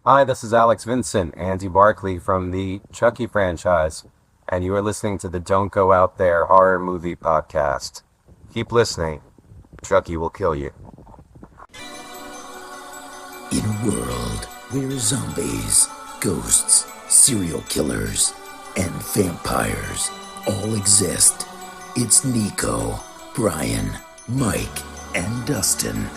Hi, this is Alex Vincent, Andy Barkley from the Chucky franchise, and you are listening to the Don't Go Out There Horror Movie Podcast. Keep listening. Chucky will kill you. In a world where zombies, ghosts, serial killers, and vampires all exist, it's Nico, Brian, Mike, and Dustin,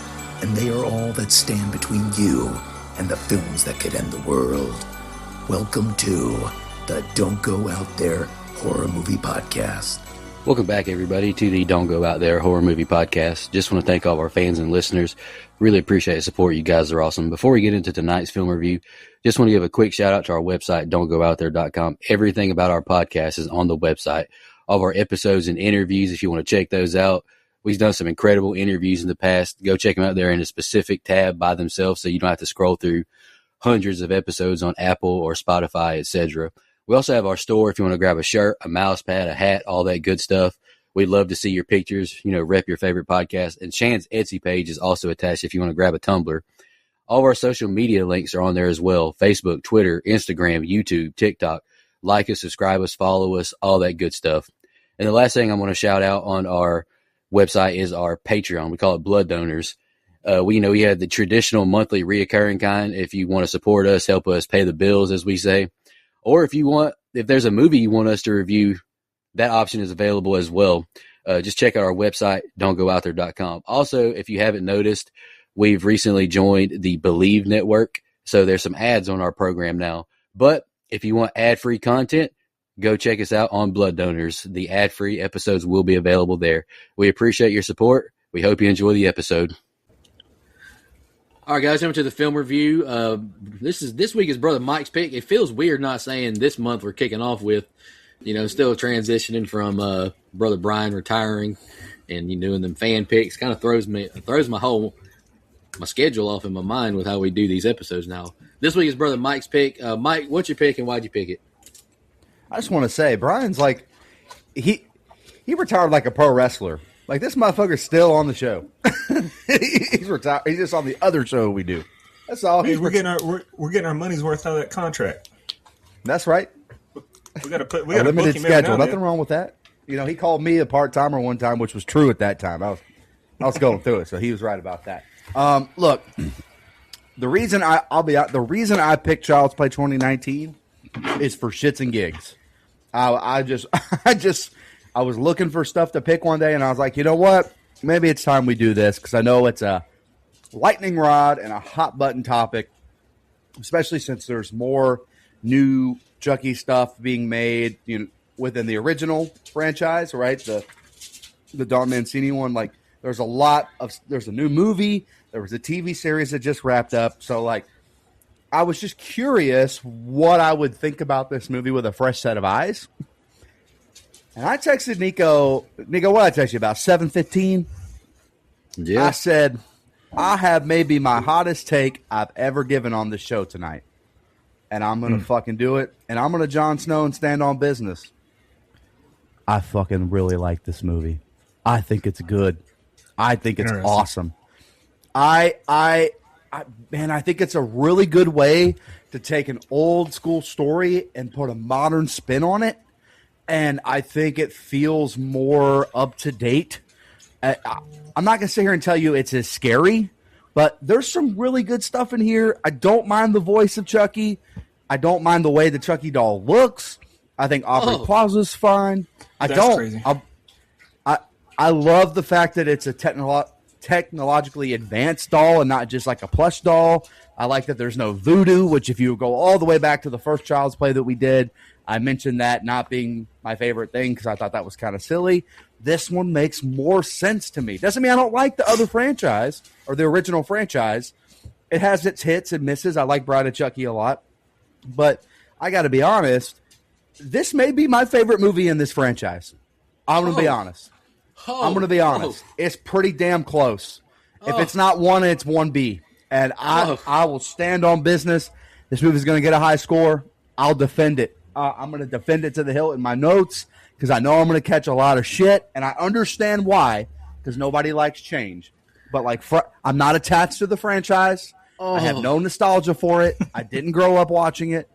and they are all that stand between you and the films that could end the world. Welcome to the Don't Go Out There Horror Movie Podcast. Welcome back, everybody, to the Don't Go Out There Horror Movie Podcast. Just want to thank all of our fans and listeners. Really appreciate the support. You guys are awesome. Before we get into tonight's film review, just want to give a quick shout out to our website, don'tgoouthere.com. Everything about our podcast is on the website. All of our episodes and interviews, if you want to check those out. We've done some incredible interviews in the past. Go check them out there in a specific tab by themselves so you don't have to scroll through hundreds of episodes on Apple or Spotify, etc. We also have our store if you want to grab a shirt, a mouse pad, a hat, all that good stuff. We'd love to see your pictures, rep your favorite podcast. And Shan's Etsy page is also attached if you want to grab a tumbler. All of our social media links are on there as well. Facebook, Twitter, Instagram, YouTube, TikTok. Like us, subscribe us, follow us, all that good stuff. And the last thing I want to shout out on our website is our Patreon. We call it Blood Donors. We have the traditional monthly reoccurring kind. If you want to support us, help us pay the bills, as we say. Or if there's a movie you want us to review, that option is available as well. Just check out our website, don'tgoouthere.com. Also, if you haven't noticed, we've recently joined the Believe Network. So there's some ads on our program now. But if you want ad-free content, go check us out on Blood Donors. The ad-free episodes will be available there. We appreciate your support. We hope you enjoy the episode. All right, guys, coming to the film review. This week is Brother Mike's pick. It feels weird not saying this month we're kicking off with, still transitioning from Brother Brian retiring and doing them fan picks. Kind of throws my schedule off in my mind with how we do these episodes now. This week is Brother Mike's pick. Mike, what's your pick and why'd you pick it? I just want to say, Brian's like, he retired like a pro wrestler. Like, this motherfucker's still on the show. He's retired. He's just on the other show we do. That's all. Hey, we're getting our money's worth out of that contract. That's right. We got to limited schedule. Nothing wrong with that. He called me a part timer one time, which was true at that time. I was going through it, so he was right about that. Look, the reason I picked Child's Play 2019 is for shits and gigs. I was looking for stuff to pick one day, and I was like, you know what? Maybe it's time we do this, because I know it's a lightning rod and a hot button topic, especially since there's more new Chucky stuff being made, within the original franchise, right? The Don Mancini one. Like, there's a new movie. There was a TV series that just wrapped up. So, like, I was just curious what I would think about this movie with a fresh set of eyes. And I texted Nico, what did I text you about? 7:15? Yeah. I said, I have maybe my hottest take I've ever given on this show tonight. And I'm going to fucking do it. And I'm going to Jon Snow and stand on business. I fucking really like this movie. I think it's good. I think it's awesome. I think it's a really good way to take an old school story and put a modern spin on it. And I think it feels more up to date. I'm not going to sit here and tell you it's as scary, but there's some really good stuff in here. I don't mind the voice of Chucky. I don't mind the way the Chucky doll looks. I think Aubrey Plaza's fine. Crazy. I love the fact that it's a technologically advanced doll and not just like a plush doll. I like that there's no voodoo, which if you go all the way back to the first Child's Play that we did, I mentioned that not being my favorite thing because I thought that was kind of silly. This one makes more sense to me. Doesn't mean I don't like the other franchise or the original franchise. It has its hits and misses. I like Bride of Chucky a lot. But I got to be honest, this may be my favorite movie in this franchise. I'm going to be honest. I'm going to be honest. It's pretty damn close. If it's not 1, it's 1B. And I will stand on business. This movie's going to get a high score. I'll defend it. I'm going to defend it to the hilt in my notes because I know I'm going to catch a lot of shit, and I understand why because nobody likes change. But, like, I'm not attached to the franchise. I have no nostalgia for it. I didn't grow up watching it.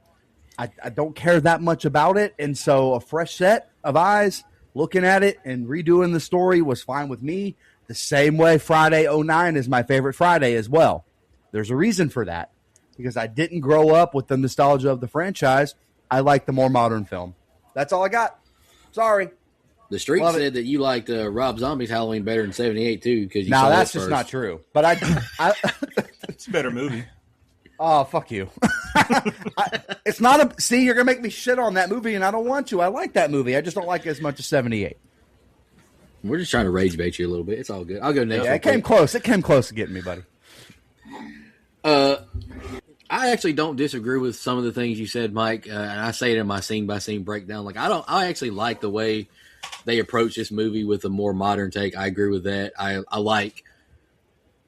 I don't care that much about it. And so a fresh set of eyes looking at it and redoing the story was fine with me. The same way Friday '09 is my favorite Friday as well. There's a reason for that because I didn't grow up with the nostalgia of the franchise. I like the more modern film. That's all I got. Sorry. The street Love said that you liked Rob Zombie's Halloween better than 78 too because you No, saw that's that just first. not true. But I It's a better movie. oh, fuck you. It's not a. See, you're gonna make me shit on that movie, and I don't want to. I like that movie. I just don't like it as much as '78. We're just trying to rage bait you a little bit. It's all good. I'll go next. Yeah, it came close. It came close to getting me, buddy. I actually don't disagree with some of the things you said, Mike, and I say it in my scene by scene breakdown. Like I actually like the way they approach this movie with a more modern take. I agree with that. I like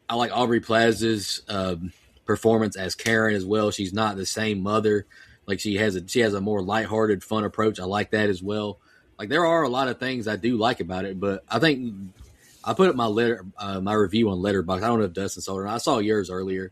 Aubrey Plaza's performance as Karen as well. She's not the same mother. Like she has a more lighthearted, fun approach. I like that as well. Like there are a lot of things I do like about it, but I think I put up my review on Letterboxd. I don't know if Dustin saw it or not. I saw yours earlier,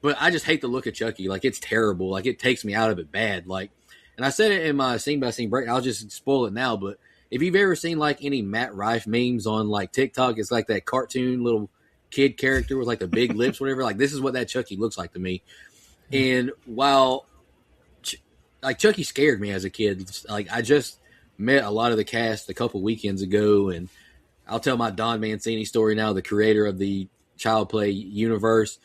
but I just hate the look of Chucky. Like it's terrible. Like it takes me out of it bad. Like, and I said it in my scene by scene break. I'll just spoil it now. But if you've ever seen like any Matt Rife memes on like TikTok, it's like that cartoon little kid character with like the big lips, whatever. Like this is what that Chucky looks like to me. And while like Chucky scared me as a kid, like I just met a lot of the cast a couple weekends ago, and I'll tell my Don Mancini story now, the creator of the Child Play universe.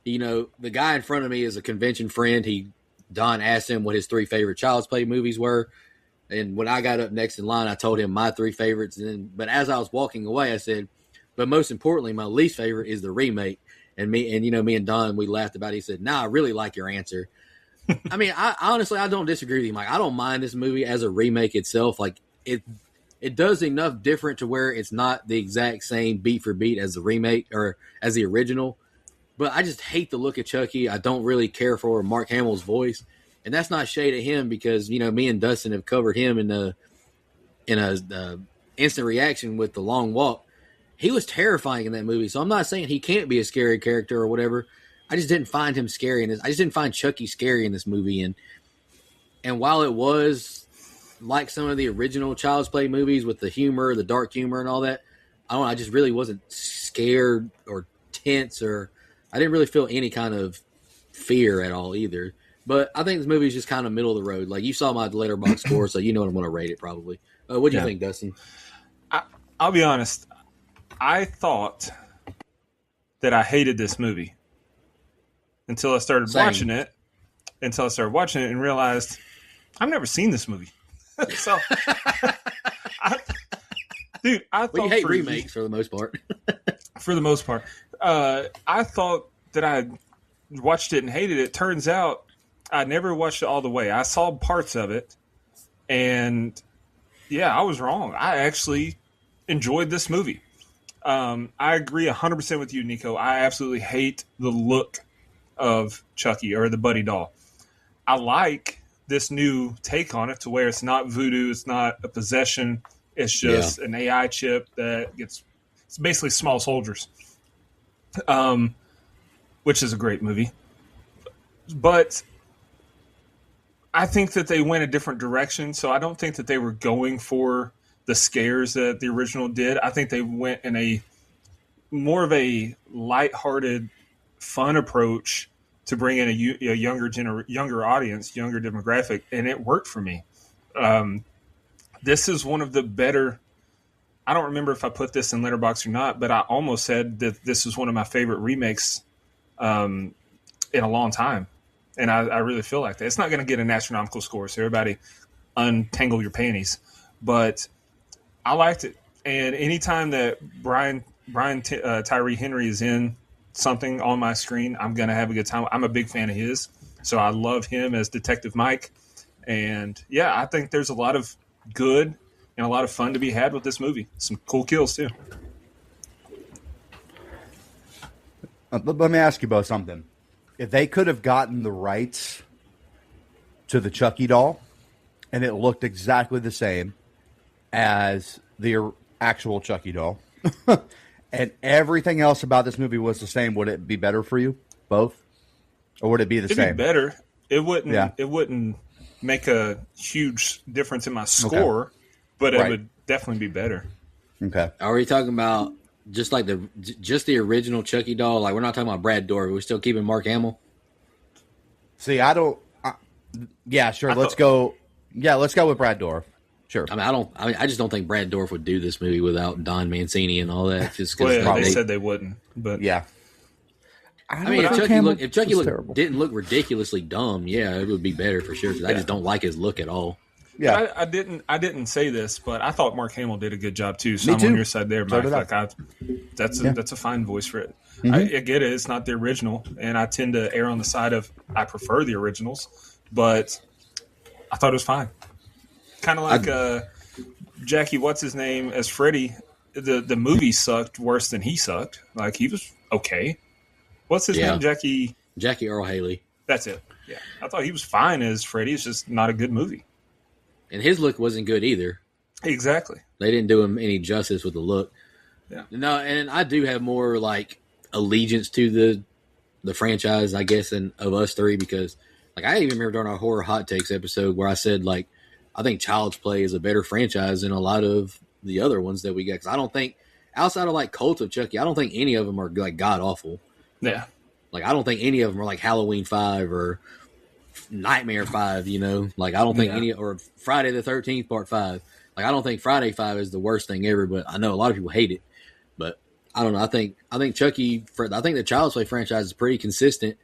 You know, the guy in front of me is a convention friend. Don asked him what his 3 favorite Child's Play movies were. And when I got up next in line, I told him my 3 favorites. But as I was walking away, I said, but most importantly, my least favorite is the remake. And me and Don, we laughed about it. He said, nah, I really like your answer. I mean, I honestly, I don't disagree with you, Mike. I don't mind this movie as a remake itself. Like it does enough different to where it's not the exact same beat for beat as the remake or as the original. But I just hate the look of Chucky. I don't really care for Mark Hamill's voice. And that's not shade at him because, you know, me and Dustin have covered him in a instant reaction with The Long Walk. He was terrifying in that movie. So I'm not saying he can't be a scary character or whatever. I just didn't find him scary in this. I just didn't find Chucky scary in this movie. And while it was like some of the original Child's Play movies with the humor, the dark humor and all that, I just really wasn't scared or tense, or I didn't really feel any kind of fear at all either. But I think this movie is just kind of middle of the road. Like you saw my Letterboxd score, so you know what I'm going to rate it probably. What do you think, Dustin? I'll be honest. I thought that I hated this movie until I started watching it. Until I started watching it and realized I've never seen this movie. So, I thought you hate remakes for the most part. For the most part, I thought that I watched it and hated it. Turns out I never watched it all the way. I saw parts of it, and yeah, I was wrong. I actually enjoyed this movie. I agree 100% with you, Nico. I absolutely hate the look of Chucky or the Buddy doll. I like this new take on it to where it's not voodoo, it's not a possession, it's just an AI chip that it's basically small soldiers, which is a great movie. But I think that they went a different direction, so I don't think that they were going for the scares that the original did. I think they went in a more of a lighthearted, fun approach to bring in a younger audience, younger demographic, and it worked for me. This is one of the better. I don't remember if I put this in Letterboxd or not, but I almost said that this is one of my favorite remakes in a long time, and I really feel like that. It's not going to get an astronomical score, so everybody untangle your panties, but I liked it. And anytime that Brian Tyree Henry is in something on my screen, I'm going to have a good time. I'm a big fan of his, so I love him as Detective Mike. And yeah, I think there's a lot of good and a lot of fun to be had with this movie. Some cool kills too. Let me ask you about something. If they could have gotten the rights to the Chucky doll and it looked exactly the same as the actual Chucky doll and everything else about this movie was the same, would it be better for you? Both? or would it be the It'd same? be better. It wouldn't. Yeah. It wouldn't make a huge difference in my score, but it Right. would definitely be better. Okay. Are we talking about just like the original Chucky doll? Like we're not talking about Brad Dourif. We're still keeping Mark Hamill. See, I don't. Yeah, sure. Let's go. Yeah, let's go with Brad Dourif. Sure. I just don't think Brad Dourif would do this movie without Don Mancini and all that. Just Well, because yeah, they said they wouldn't, but Yeah. I mean, if Chucky didn't look ridiculously dumb, yeah, it would be better for sure. Because I just don't like his look at all. Yeah. But I didn't say this, but I thought Mark Hamill did a good job too. So Me I'm too. on your side there, So Mike. did I. That's a fine voice for it. I get it. It's not the original, and I tend to err on the side of I prefer the originals, but I thought it was fine. Kind of like Jackie, what's his name, as Freddy. The movie sucked worse than he sucked. Like he was okay. What's his name? Jackie Earl Haley. That's it. Yeah, I thought he was fine as Freddy. It's just not a good movie. And his look wasn't good either. Exactly. They didn't do him any justice with the look. Yeah. No, and I do have more like allegiance to the franchise, I guess, than of us three because like I even remember during our horror hot takes episode where I said like I think Child's Play is a better franchise than a lot of the other ones that we got. Because I don't think outside of like Cult of Chucky, I don't think any of them are like god awful. Yeah. Like I don't think any of them are like Halloween 5 or Nightmare 5, you know? Like I don't think any or Friday the 13th part 5. Like I don't think Friday 5 is the worst thing ever, but I know a lot of people hate it. But I don't know. I think Chucky I think the Child's Play franchise is pretty consistent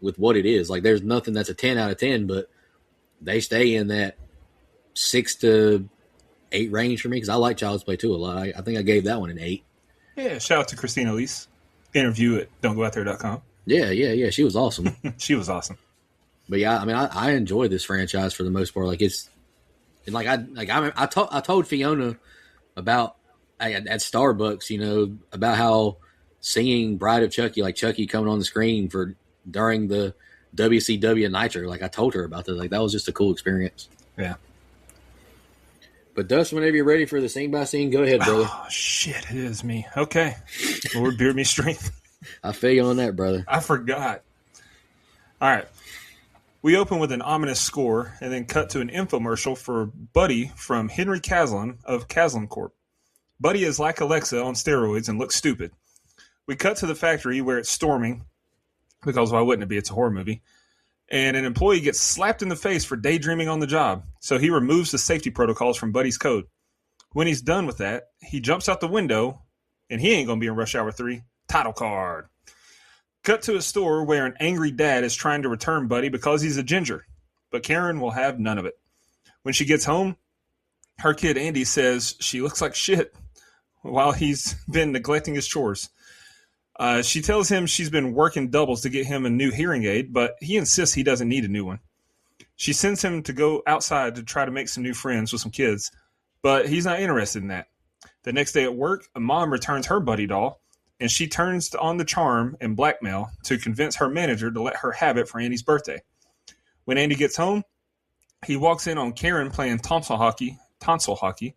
with what it is. Like there's nothing that's a 10 out of 10, but they stay in that 6 to 8 range for me because I like Child's Play 2 a lot. I think I gave that one an 8. Yeah, shout out to Christina Elise. Interview at don'tgoouthere.com. Yeah. She was awesome. She was awesome. But yeah, I mean, I enjoy this franchise for the most part. Like it's, and I told Fiona about at Starbucks, you know, about how seeing Bride of Chucky, like Chucky coming on the screen during the WCW Nitro, like I told her about that. Like that was just a cool experience. Yeah. But Dustin, whenever you're ready for the scene by scene, go ahead, brother. Oh shit, it is me. Okay. Lord beard me strength. I feel you on that, brother. I forgot. All right. We open with an ominous score and then cut to an infomercial for Buddy from Henry Caslin of Caslin Corp. Buddy is like Alexa on steroids and looks stupid. We cut to the factory where it's storming, because why wouldn't it be? It's a horror movie. And an employee gets slapped in the face for daydreaming on the job, so he removes the safety protocols from Buddy's code. When he's done with that, he jumps out the window, and he ain't going to be in Rush Hour 3. Title card. Cut to a store where an angry dad is trying to return Buddy because he's a ginger, but Karen will have none of it. When she gets home, her kid Andy says she looks like shit while he's been neglecting his chores. She tells him she's been working doubles to get him a new hearing aid, but he insists he doesn't need a new one. She sends him to go outside to try to make some new friends with some kids, but he's not interested in that. The next day at work, a mom returns her Buddy doll, and she turns on the charm and blackmail to convince her manager to let her have it for Andy's birthday. When Andy gets home, he walks in on Karen playing tonsil hockey,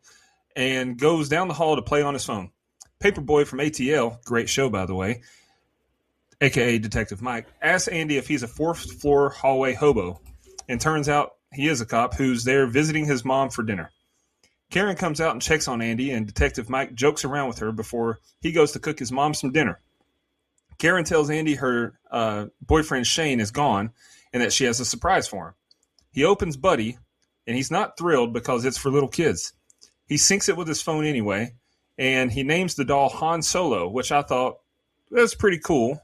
and goes down the hall to play on his phone. Paperboy from ATL, great show by the way, aka Detective Mike, asks Andy if he's a fourth floor hallway hobo, and turns out he is a cop who's there visiting his mom for dinner. Karen comes out and checks on Andy, and Detective Mike jokes around with her before he goes to cook his mom some dinner. Karen tells Andy her boyfriend Shane is gone and that she has a surprise for him. He opens Buddy, and he's not thrilled because it's for little kids. He syncs it with his phone anyway, and he names the doll Han Solo, which I thought was pretty cool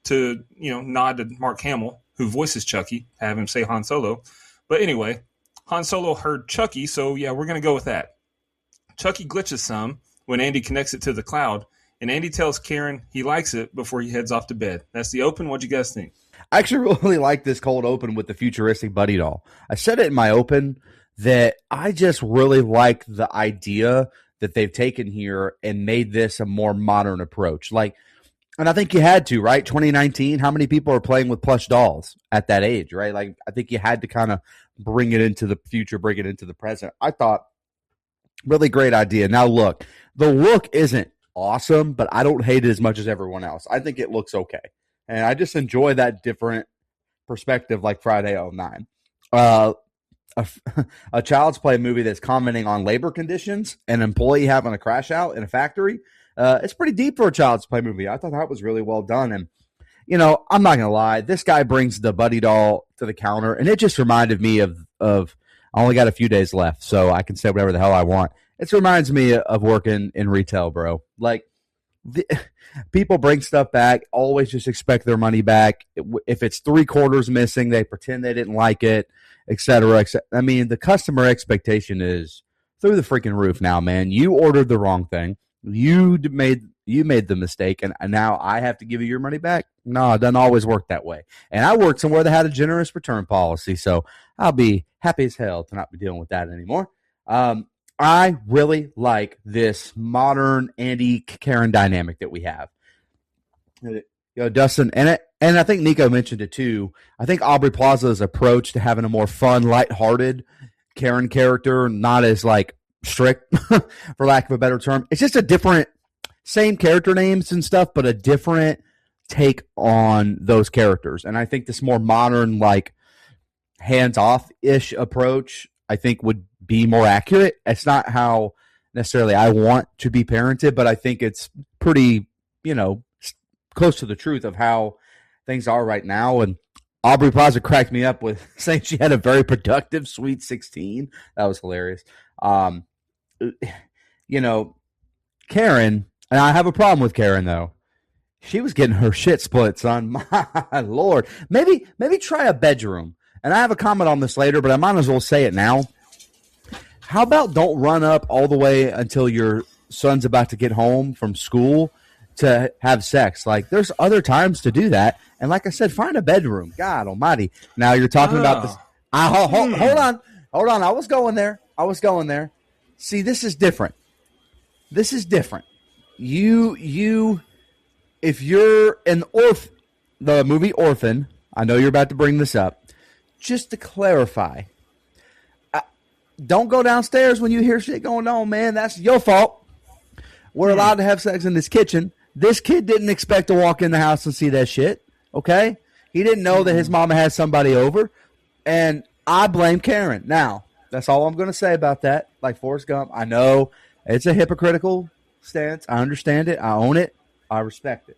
to, nod to Mark Hamill, who voices Chucky, have him say Han Solo. But anyway, Han Solo heard Chucky, so yeah, we're going to go with that. Chucky glitches some when Andy connects it to the cloud, and Andy tells Karen he likes it before he heads off to bed. That's the open. What'd you guys think? I actually really like this cold open with the futuristic Buddy doll. I said it in my open that I just really like the idea that they've taken here and made this a more modern approach. And I think you had to, right? 2019, how many people are playing with plush dolls at that age, right? Like, I think you had to kind of bring it into the future, bring it into the present. I thought, really great idea. Now, look, the look isn't awesome, but I don't hate it as much as everyone else. I think it looks okay. And I just enjoy that different perspective, like Friday 09. A, a Child's Play movie that's commenting on labor conditions, an employee having a crash out in a factory. It's pretty deep for a Child's Play movie. I thought that was really well done. And, you know, I'm not going to lie. This guy brings the buddy doll to the counter, and it just reminded me of I only got a few days left, so I can say whatever the hell I want. It reminds me of working in retail, bro. Like, people bring stuff back, always just expect their money back. If it's 3/4 missing, they pretend they didn't like it, et cetera. I mean, the customer expectation is through the freaking roof now, man. You ordered the wrong thing. You made the mistake, and now I have to give you your money back? No, it doesn't always work that way. And I worked somewhere that had a generous return policy, so I'll be happy as hell to not be dealing with that anymore. I really like this modern Andy Karen dynamic that we have. You know, Dustin, and I think Nico mentioned it too. I think Aubrey Plaza's approach to having a more fun, lighthearted Karen character, not as like strict, for lack of a better term. It's just a different, same character names and stuff, but a different take on those characters. And I think this more modern, like hands-off-ish approach, I think would be more accurate. It's not how necessarily I want to be parented, but I think it's pretty, you know, close to the truth of how things are right now. And Aubrey Plaza cracked me up with saying she had a very productive Sweet 16. That was hilarious. You know, Karen, and I have a problem with Karen though. She was getting her shit split, son. My Lord. Maybe try a bedroom. And I have a comment on this later, but I might as well say it now. How about don't run up all the way until your son's about to get home from school to have sex? Like, there's other times to do that. And like I said, find a bedroom. God almighty. Now you're talking about this. Hold on. I was going there. See, this is different. If you're an the movie Orphan, I know you're about to bring this up. Just to clarify, don't go downstairs when you hear shit going on, man. That's your fault. We're allowed to have sex in this kitchen. This kid didn't expect to walk in the house and see that shit, okay? He didn't know that his mama had somebody over, and I blame Karen. Now, that's all I'm going to say about that. Like Forrest Gump, I know it's a hypocritical stance. I understand it. I own it. I respect it.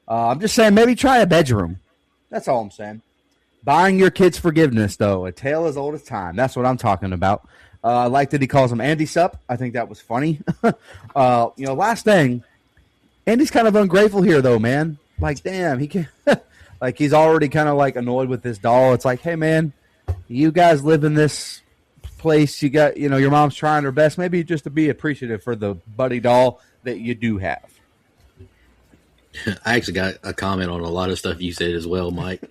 I'm just saying maybe try a bedroom. That's all I'm saying. Buying your kids forgiveness, though, a tale as old as time. That's what I'm talking about. I like that he calls him Andy Sup. I think that was funny. Last thing, Andy's kind of ungrateful here, though, man. Like, damn, he can like he's already kind of like annoyed with this doll. It's like, hey, man, you guys live in this place. You got, your mom's trying her best. Maybe just to be appreciative for the buddy doll that you do have. I actually got a comment on a lot of stuff you said as well, Mike.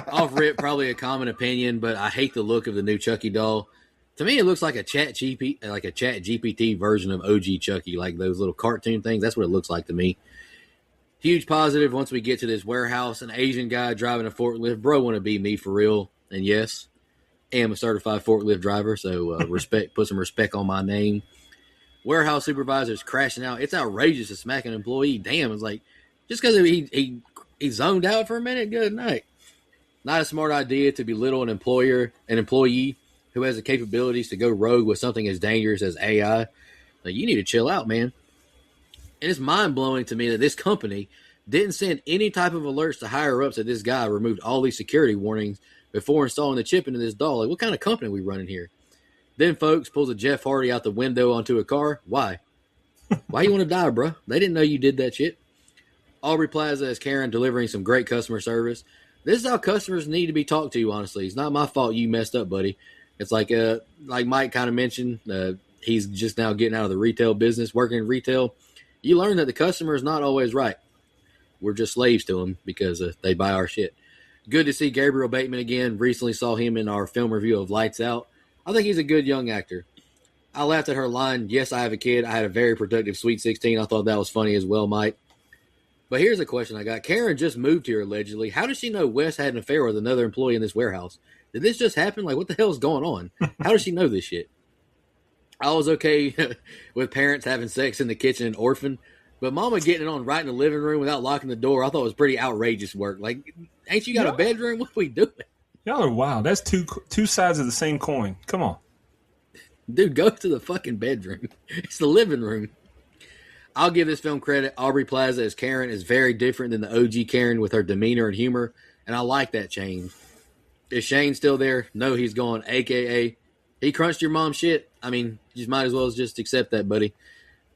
Off rip, probably a common opinion, but I hate the look of the new Chucky doll. To me, it looks like a Chat GPT version of OG Chucky, like those little cartoon things. That's what it looks like to me. Huge positive once we get to this warehouse. An Asian guy driving a forklift. Bro, want to be me for real. And yes, am a certified forklift driver, so put some respect on my name. Warehouse supervisor's crashing out. It's outrageous to smack an employee. Damn, it's like, just because he zoned out for a minute, good night. Not a smart idea to belittle an employee who has the capabilities to go rogue with something as dangerous as AI. Like, you need to chill out, man. And it's mind-blowing to me that this company didn't send any type of alerts to higher-ups that this guy removed all these security warnings before installing the chip into this doll. Like, what kind of company are we running here? Then, folks, pulls a Jeff Hardy out the window onto a car. Why? Why you want to die, bro? They didn't know you did that shit. Aubrey Plaza as Karen delivering some great customer service. This is how customers need to be talked to, honestly. It's not my fault you messed up, buddy. It's like Mike kind of mentioned, he's just now getting out of the retail business, working in retail. You learn that the customer is not always right. We're just slaves to them because they buy our shit. Good to see Gabriel Bateman again. Recently saw him in our film review of Lights Out. I think he's a good young actor. I laughed at her line, yes, I have a kid. I had a very productive Sweet 16. I thought that was funny as well, Mike. But here's a question I got. Karen just moved here, allegedly. How does she know Wes had an affair with another employee in this warehouse? Did this just happen? Like, what the hell is going on? How does she know this shit? I was okay with parents having sex in the kitchen in Orphan, But Mama getting it on right in the living room without locking the door, I thought was pretty outrageous work. Like, ain't you got a bedroom? What are we doing? Y'all are wild. That's two sides of the same coin. Come on. Dude, go to the fucking bedroom. It's the living room. I'll give this film credit. Aubrey Plaza as Karen is very different than the OG Karen with her demeanor and humor, and I like that change. Is Shane still there? No, he's gone, a.k.a. he crunched your mom's shit. I mean, you might as well just accept that, buddy.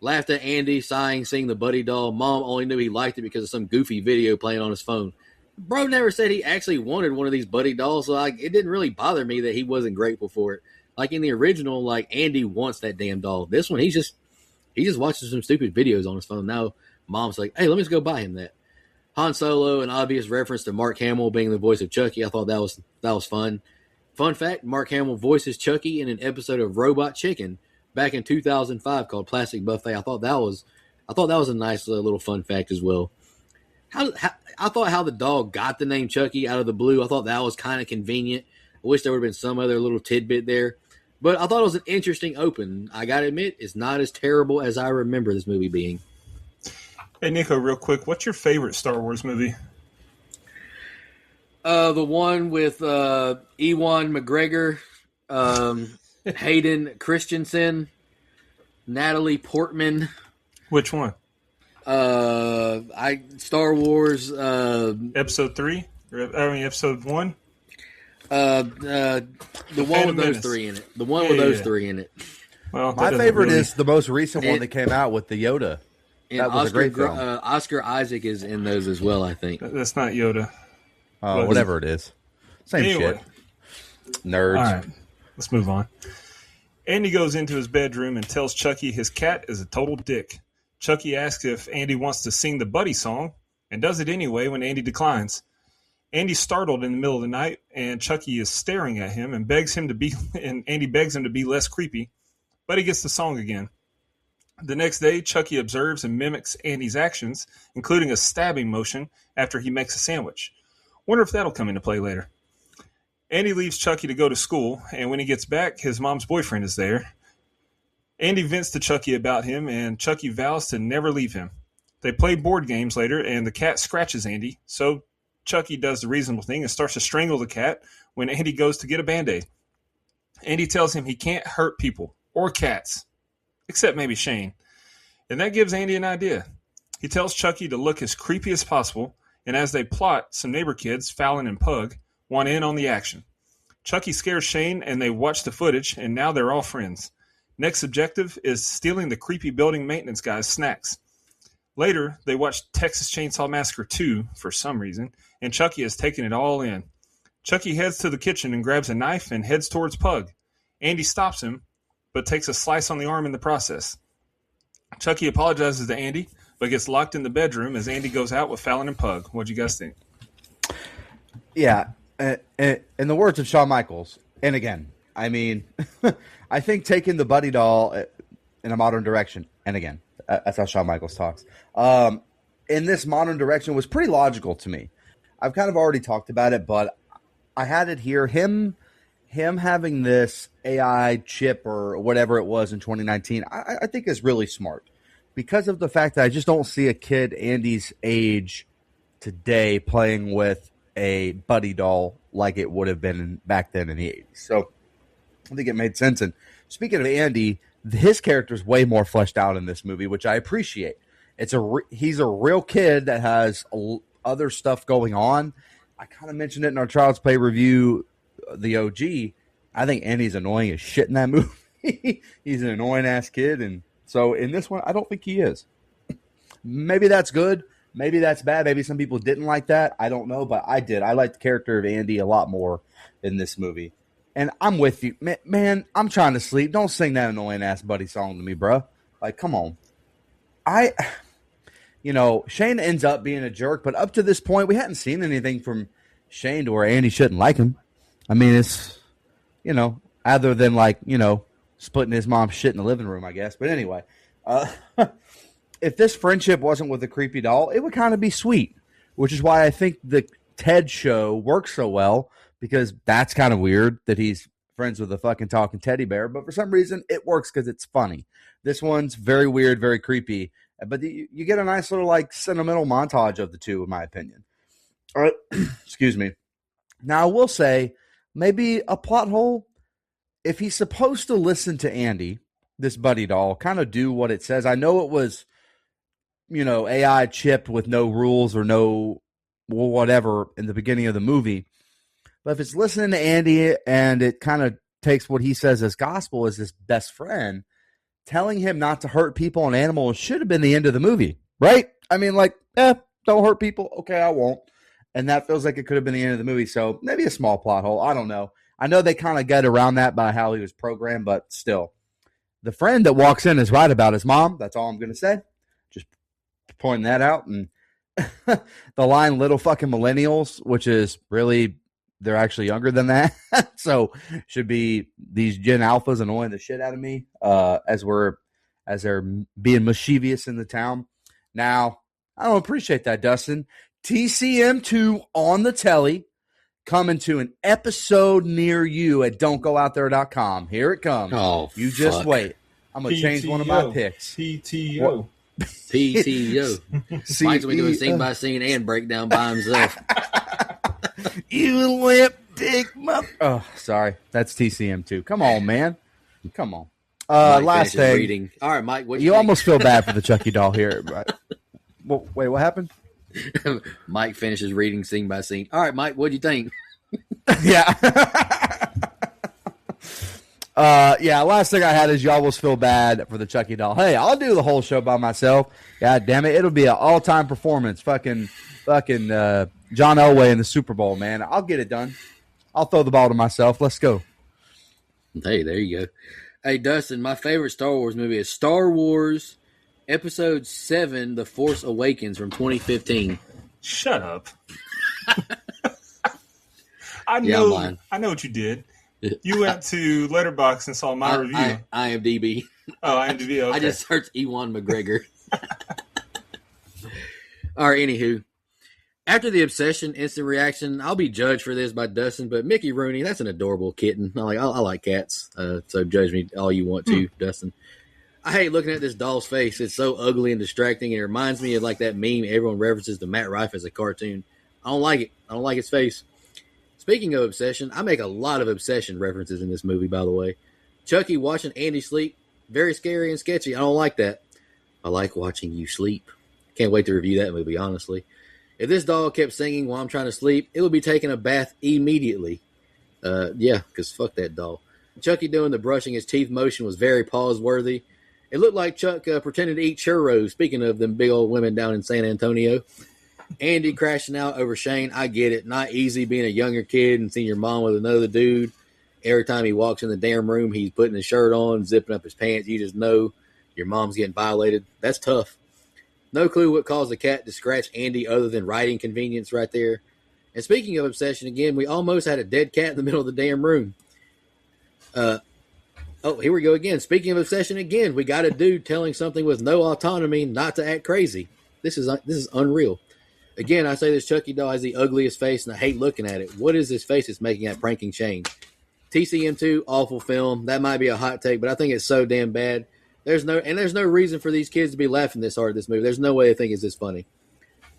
Laughed at Andy, sighing, seeing the Buddy doll. Mom only knew he liked it because of some goofy video playing on his phone. Bro never said he actually wanted one of these Buddy dolls, so it didn't really bother me that he wasn't grateful for it. Like in the original, like Andy wants that damn doll. This one, he just watches some stupid videos on his phone. Now Mom's like, hey, let me just go buy him that. Han Solo, an obvious reference to Mark Hamill being the voice of Chucky. I thought that was fun. Fun fact, Mark Hamill voices Chucky in an episode of Robot Chicken back in 2005 called Plastic Buffet. I thought that was a nice little fun fact as well. I thought how the dog got the name Chucky out of the blue, I thought that was kind of convenient. I wish there would have been some other little tidbit there. But I thought it was an interesting open. I got to admit, it's not as terrible as I remember this movie being. Hey, Nico, real quick, what's your favorite Star Wars movie? The one with Ewan McGregor, Hayden Christensen, Natalie Portman. Which one? Star Wars. Episode 3? Episode 1? The one with those three in it. The one with those three in it. Well, my favorite is the most recent one that came out with the Yoda. That was a great film. Oscar Isaac is in those as well, I think. That's not Yoda. Whatever it is. Same shit. Nerds. All right, let's move on. Andy goes into his bedroom and tells Chucky his cat is a total dick. Chucky asks if Andy wants to sing the Buddy song and does it anyway when Andy declines. Andy's startled in the middle of the night, and Chucky is staring at him and Andy begs him to be less creepy, but he gets the song again. The next day, Chucky observes and mimics Andy's actions, including a stabbing motion after he makes a sandwich. Wonder if that'll come into play later. Andy leaves Chucky to go to school, and when he gets back, his mom's boyfriend is there. Andy vents to Chucky about him, and Chucky vows to never leave him. They play board games later, and the cat scratches Andy, so Chucky does the reasonable thing and starts to strangle the cat when Andy goes to get a Band-Aid. Andy tells him he can't hurt people or cats, except maybe Shane. And that gives Andy an idea. He tells Chucky to look as creepy as possible, and as they plot, some neighbor kids, Fallon and Pug, want in on the action. Chucky scares Shane, and they watch the footage, and now they're all friends. Next objective is stealing the creepy building maintenance guy's snacks. Later, they watch Texas Chainsaw Massacre 2 for some reason, and Chucky has taken it all in. Chucky heads to the kitchen and grabs a knife and heads towards Pug. Andy stops him, but takes a slice on the arm in the process. Chucky apologizes to Andy, but gets locked in the bedroom as Andy goes out with Fallon and Pug. What'd you guys think? Yeah, in the words of Shawn Michaels, and again, I mean, I think taking the Buddy doll in a modern direction, and again, that's how Shawn Michaels talks, in this modern direction was pretty logical to me. I've kind of already talked about it, but I had it here. Him having this AI chip or whatever it was in 2019, I think is really smart because of the fact that I just don't see a kid Andy's age today playing with a Buddy doll like it would have been back then in the 80s. So I think it made sense. And speaking of Andy, his character is way more fleshed out in this movie, which I appreciate. He's a real kid that has other stuff going on. I kind of mentioned it in our Child's Play review, the OG. I think Andy's annoying as shit in that movie. He's an annoying ass kid, and so in this one, I don't think he is. Maybe that's good. Maybe that's bad. Maybe some people didn't like that. I don't know, but I did. I liked the character of Andy a lot more in this movie. And I'm with you, man. I'm trying to sleep. Don't sing that annoying ass Buddy song to me, bro. Like, come on. Shane ends up being a jerk, but up to this point, we hadn't seen anything from Shane to where Andy shouldn't like him. I mean, it's, other than splitting his mom's shit in the living room, I guess. But anyway, if this friendship wasn't with the creepy doll, it would kind of be sweet, which is why I think the Ted show works so well, because that's kind of weird that he's friends with a fucking talking teddy bear. But for some reason, it works because it's funny. This one's very weird, very creepy. But you get a nice little like sentimental montage of the two, in my opinion. All right, excuse me. Now I will say maybe a plot hole. If he's supposed to listen to Andy, this buddy doll, kind of do what it says. I know it was, AI chipped with no rules or no whatever in the beginning of the movie. But if it's listening to Andy and it kind of takes what he says as gospel as his best friend, telling him not to hurt people and animals should have been the end of the movie, right? I mean, like, don't hurt people. Okay, I won't. And that feels like it could have been the end of the movie. So maybe a small plot hole. I don't know. I know they kind of get around that by how he was programmed, but still. The friend that walks in is right about his mom. That's all I'm going to say. Just pointing that out. And the line little fucking millennials, which is really, they're actually younger than that. So should be these Gen Alphas annoying the shit out of me as they're being mischievous in the town. Now, I don't appreciate that, Dustin. TCM2 on the telly, coming to an episode near you at don'tgoouthere.com. Here it comes. Oh, you just wait. I'm going to change one of my picks. PTO. PTO. Mike's going to be doing scene by scene and breakdown by himself. You lip dick mother. Oh, sorry. That's TCM2. Come on, man. Come on. Last thing. Reading. All right, Mike. You almost feel bad for the Chucky doll here. Right? Well, wait, what happened? Mike finishes reading scene by scene. All right, Mike, what'd you think? Yeah. Last thing I had is you almost feel bad for the Chucky doll. Hey, I'll do the whole show by myself. God damn it. It'll be an all-time performance. Fucking John Elway in the Super Bowl, man. I'll get it done. I'll throw the ball to myself. Let's go. Hey, there you go. Hey, Dustin, my favorite Star Wars movie is Star Wars Episode 7, The Force Awakens from 2015. Shut up. I know what you did. You went to Letterboxd and saw my review. IMDb. Oh, IMDb, okay. I just searched Ewan McGregor. All right, anywho. After the obsession, instant reaction, I'll be judged for this by Dustin, but Mickey Rooney, that's an adorable kitten. I like cats, so judge me all you want to, Dustin. I hate looking at this doll's face. It's so ugly and distracting, and it reminds me of like that meme everyone references to Matt Rife as a cartoon. I don't like it. I don't like his face. Speaking of obsession, I make a lot of obsession references in this movie, by the way. Chucky watching Andy sleep, very scary and sketchy. I don't like that. I like watching you sleep. Can't wait to review that movie, honestly. If this doll kept singing while I'm trying to sleep, it would be taking a bath immediately. Because fuck that doll. Chucky doing the brushing his teeth motion was very pause-worthy. It looked like Chuck pretended to eat churros, speaking of them big old women down in San Antonio. Andy crashing out over Shane, I get it. Not easy being a younger kid and seeing your mom with another dude. Every time he walks in the damn room, he's putting his shirt on, zipping up his pants. You just know your mom's getting violated. That's tough. No clue what caused the cat to scratch Andy other than writing convenience right there. And speaking of obsession, again, we almost had a dead cat in the middle of the damn room. Here we go again. Speaking of obsession again, we got a dude telling something with no autonomy not to act crazy. This is unreal. Again, I say this Chucky doll has the ugliest face, and I hate looking at it. What is this face it's making at pranking Shane? TCM2, awful film. That might be a hot take, but I think it's so damn bad. There's no reason for these kids to be laughing this hard at this movie. There's no way they think it's this funny.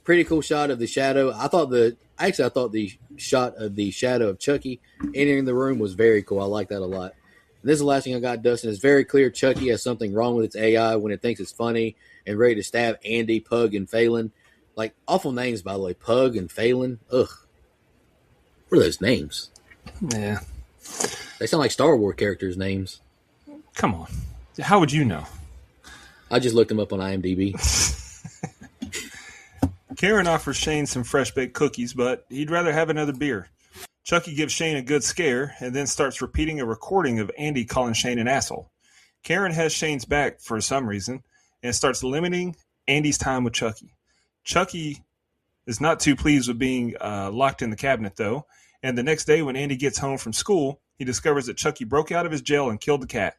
Pretty cool shot of the shadow. I thought the shot of the shadow of Chucky entering the room was very cool. I like that a lot. And this is the last thing I got, Dustin. It's very clear Chucky has something wrong with its AI when it thinks it's funny and ready to stab Andy, Pug, and Phelan. Like, awful names, by the way. Pug and Phelan. Ugh. What are those names? Yeah. They sound like Star Wars characters' names. Come on. How would you know? I just looked them up on IMDb. Karen offers Shane some fresh-baked cookies, but he'd rather have another beer. Chucky gives Shane a good scare and then starts repeating a recording of Andy calling Shane an asshole. Karen has Shane's back for some reason and starts limiting Andy's time with Chucky. Chucky is not too pleased with being locked in the cabinet, though, and the next day when Andy gets home from school, he discovers that Chucky broke out of his jail and killed the cat.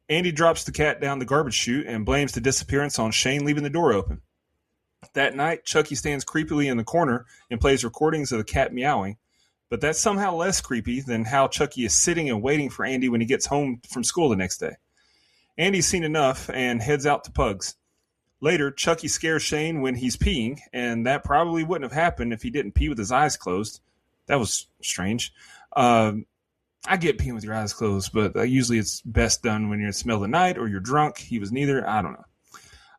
Andy drops the cat down the garbage chute and blames the disappearance on Shane leaving the door open. That night, Chucky stands creepily in the corner and plays recordings of the cat meowing, but that's somehow less creepy than how Chucky is sitting and waiting for Andy when he gets home from school the next day. Andy's seen enough and heads out to Pug's. Later, Chucky scares Shane when he's peeing, and that probably wouldn't have happened if he didn't pee with his eyes closed. That was strange. I get peeing with your eyes closed, but usually it's best done when you're in the middle of the night or you're drunk. He was neither. I don't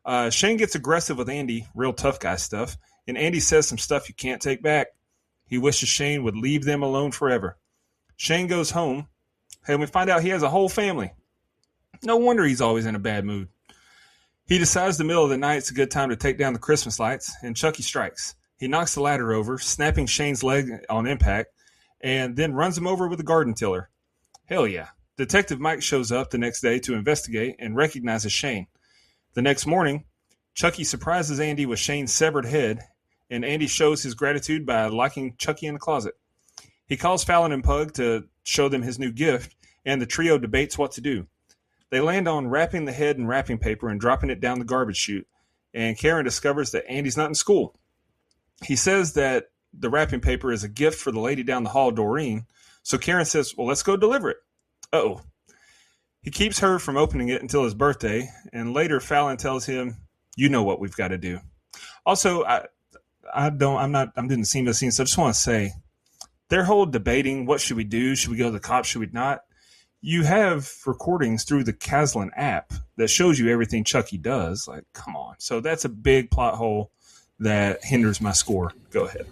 know. Shane gets aggressive with Andy, real tough guy stuff, and Andy says some stuff you can't take back. He wishes Shane would leave them alone forever. Shane goes home, and we find out he has a whole family. No wonder he's always in a bad mood. He decides the middle of the night is a good time to take down the Christmas lights, and Chucky strikes. He knocks the ladder over, snapping Shane's leg on impact, and then runs him over with a garden tiller. Hell yeah. Detective Mike shows up the next day to investigate and recognizes Shane. The next morning, Chucky surprises Andy with Shane's severed head, and Andy shows his gratitude by locking Chucky in the closet. He calls Fallon and Pug to show them his new gift, and the trio debates what to do. They land on wrapping the head in wrapping paper and dropping it down the garbage chute, and Karen discovers that Andy's not in school. He says that the wrapping paper is a gift for the lady down the hall, Doreen, so Karen says, well, let's go deliver it. Uh-oh. He keeps her from opening it until his birthday, and later Fallon tells him, you know what we've got to do. Also, I didn't see the scene, so I just want to say, their whole debating, what should we do? Should we go to the cops? Should we not? You have recordings through the Caslin app that shows you everything Chucky does. Like, come on. So that's a big plot hole that hinders my score. Go ahead.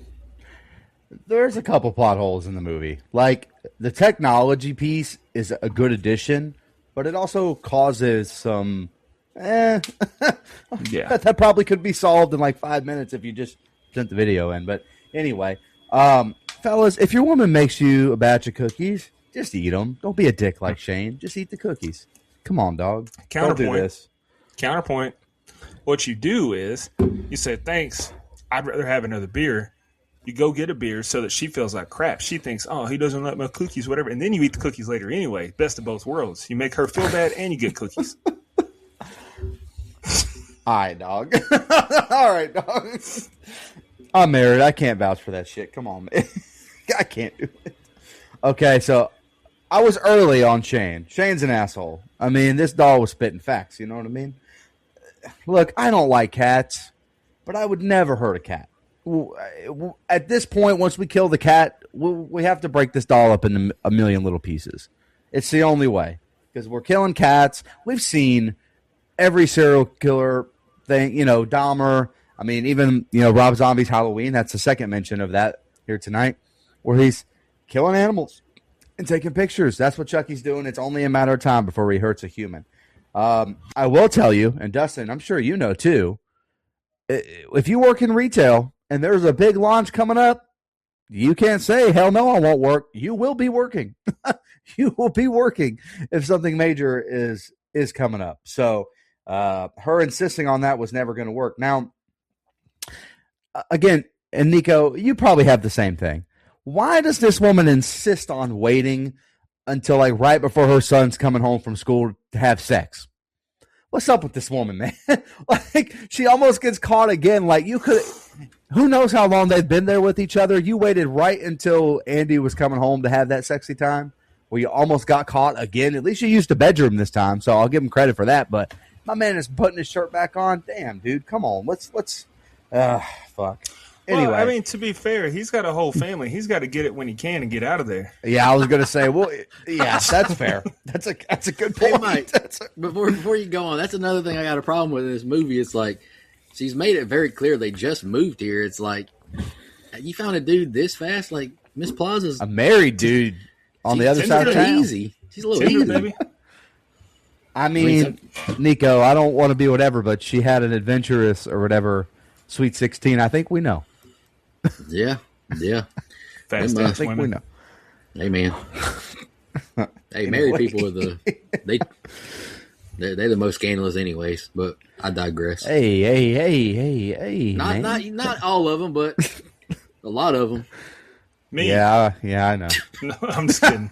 There's a couple plot holes in the movie. Like, the technology piece is a good addition, but it also causes some, Yeah. that probably could be solved in like 5 minutes if you just sent the video in. But anyway, fellas, if your woman makes you a batch of cookies, just eat them. Don't be a dick like Shane. Just eat the cookies. Come on, dog. Don't do this. Counterpoint. What you do is you say, thanks, I'd rather have another beer. You go get a beer so that she feels like crap. She thinks, oh, he doesn't like my cookies, whatever. And then you eat the cookies later anyway. Best of both worlds. You make her feel bad and you get cookies. All right, dog. All right, dog. I'm married. I can't vouch for that shit. Come on, man. I can't do it. Okay, so I was early on Shane. Shane's an asshole. I mean, this doll was spitting facts. You know what I mean? Look, I don't like cats, but I would never hurt a cat. At this point, once we kill the cat, we have to break this doll up into a million little pieces. It's the only way, because we're killing cats. We've seen every serial killer thing, Dahmer. I mean, even, Rob Zombie's Halloween. That's the second mention of that here tonight, where he's killing animals and taking pictures. That's what Chucky's doing. It's only a matter of time before he hurts a human. I will tell you, and Dustin, I'm sure you know too, if you work in retail and there's a big launch coming up, you can't say, hell no, I won't work. You will be working. You will be working if something major is coming up. So her insisting on that was never going to work. Now, again, and Nico, you probably have the same thing. Why does this woman insist on waiting until like right before her son's coming home from school to have sex? What's up with this woman, man? Like, she almost gets caught again. Like, you could, who knows how long they've been there with each other. You waited right until Andy was coming home to have that sexy time where you almost got caught again. At least you used the bedroom this time, so I'll give him credit for that. But my man is putting his shirt back on. Damn, dude, come on. Let's fuck. Anyway, well, I mean, to be fair, he's got a whole family. He's got to get it when he can and get out of there. Yeah, I was gonna say, well, yeah, that's fair. That's a good point. Hey, Mike, before you go on, that's another thing I got a problem with in this movie. It's like she's made it very clear they just moved here. It's like, you found a dude this fast? Like, Miss Plaza's a married dude on the other side of town. Easy. She's a little Tinder, easy. baby. I mean, Nico, I don't want to be whatever, but she had an adventurous or whatever Sweet 16. I think we know. Yeah. Fast I ass think we women. know. Hey, man. Hey, married people are they're the most scandalous anyways, but I digress. Hey, Not all of them, but a lot of them. Me? Yeah, I know. No, I'm just kidding.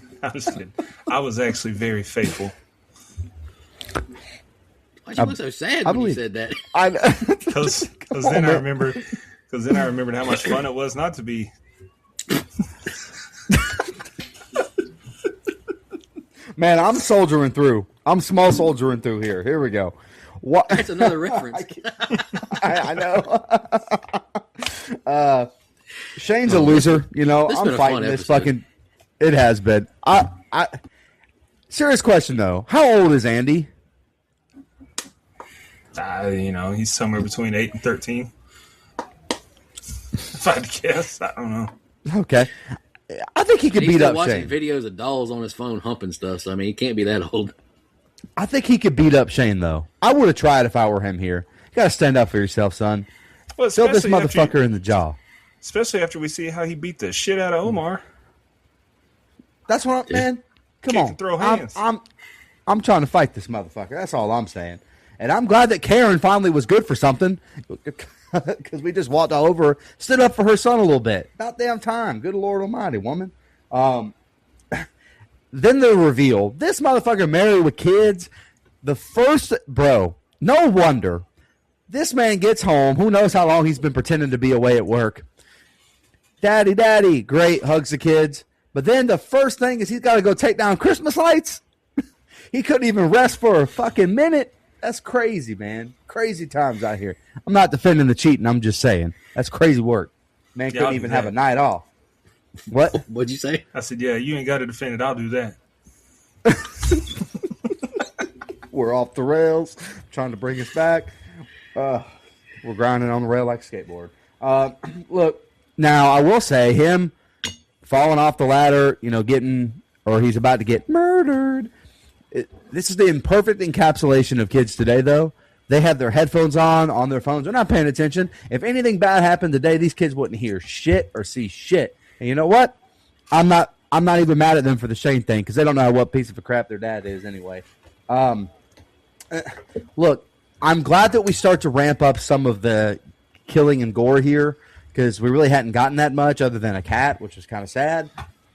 I was actually very faithful. Why'd you look so sad when you said that? Because then I remembered how much fun it was not to be. Man, I'm soldiering through. I'm small soldiering through here. Here we go. What? That's another reference. I know. Shane's a loser. You know, This has I'm been a fighting fun this episode. fucking. It has been. Serious question though. How old is Andy? He's somewhere between 8 and 13. If I had to guess, I don't know. Okay. I think he could He's beat still up watching Shane. videos of dolls on his phone humping stuff. So I mean, he can't be that old. I think he could beat up Shane though. I would have tried if I were him here. You got to stand up for yourself, son. Well, Fill this especially motherfucker in the jaw. especially after we see how he beat the shit out of Omar. That's what, man. Come Kick on, and throw hands. I'm trying to fight this motherfucker. That's all I'm saying. And I'm glad that Karen finally was good for something, because we just walked all over her, stood up for her son a little bit. About damn time. Good Lord Almighty, woman. Then the reveal. This motherfucker married with kids. The first, bro. No wonder. This man gets home. Who knows how long he's been pretending to be away at work. Daddy, daddy. Great. Hugs the kids. But then the first thing is he's got to go take down Christmas lights. He couldn't even rest for a fucking minute. That's crazy, man. Crazy times out here. I'm not defending the cheating. I'm just saying. That's crazy work. Man Yeah, I'll couldn't do even that. have a night off. What? What'd you say? I said, yeah, you ain't got to defend it. I'll do that. We're off the rails. Trying to bring us back. We're grinding on the rail like a skateboard. Look, now I will say him falling off the ladder, he's about to get murdered. This is the imperfect encapsulation of kids today, though. They have their headphones on their phones. They're not paying attention. If anything bad happened today, these kids wouldn't hear shit or see shit. And you know what? I'm not even mad at them for the Shane thing, because they don't know what piece of a crap their dad is anyway. Look, I'm glad that we start to ramp up some of the killing and gore here, because we really hadn't gotten that much other than a cat, which is kind of sad.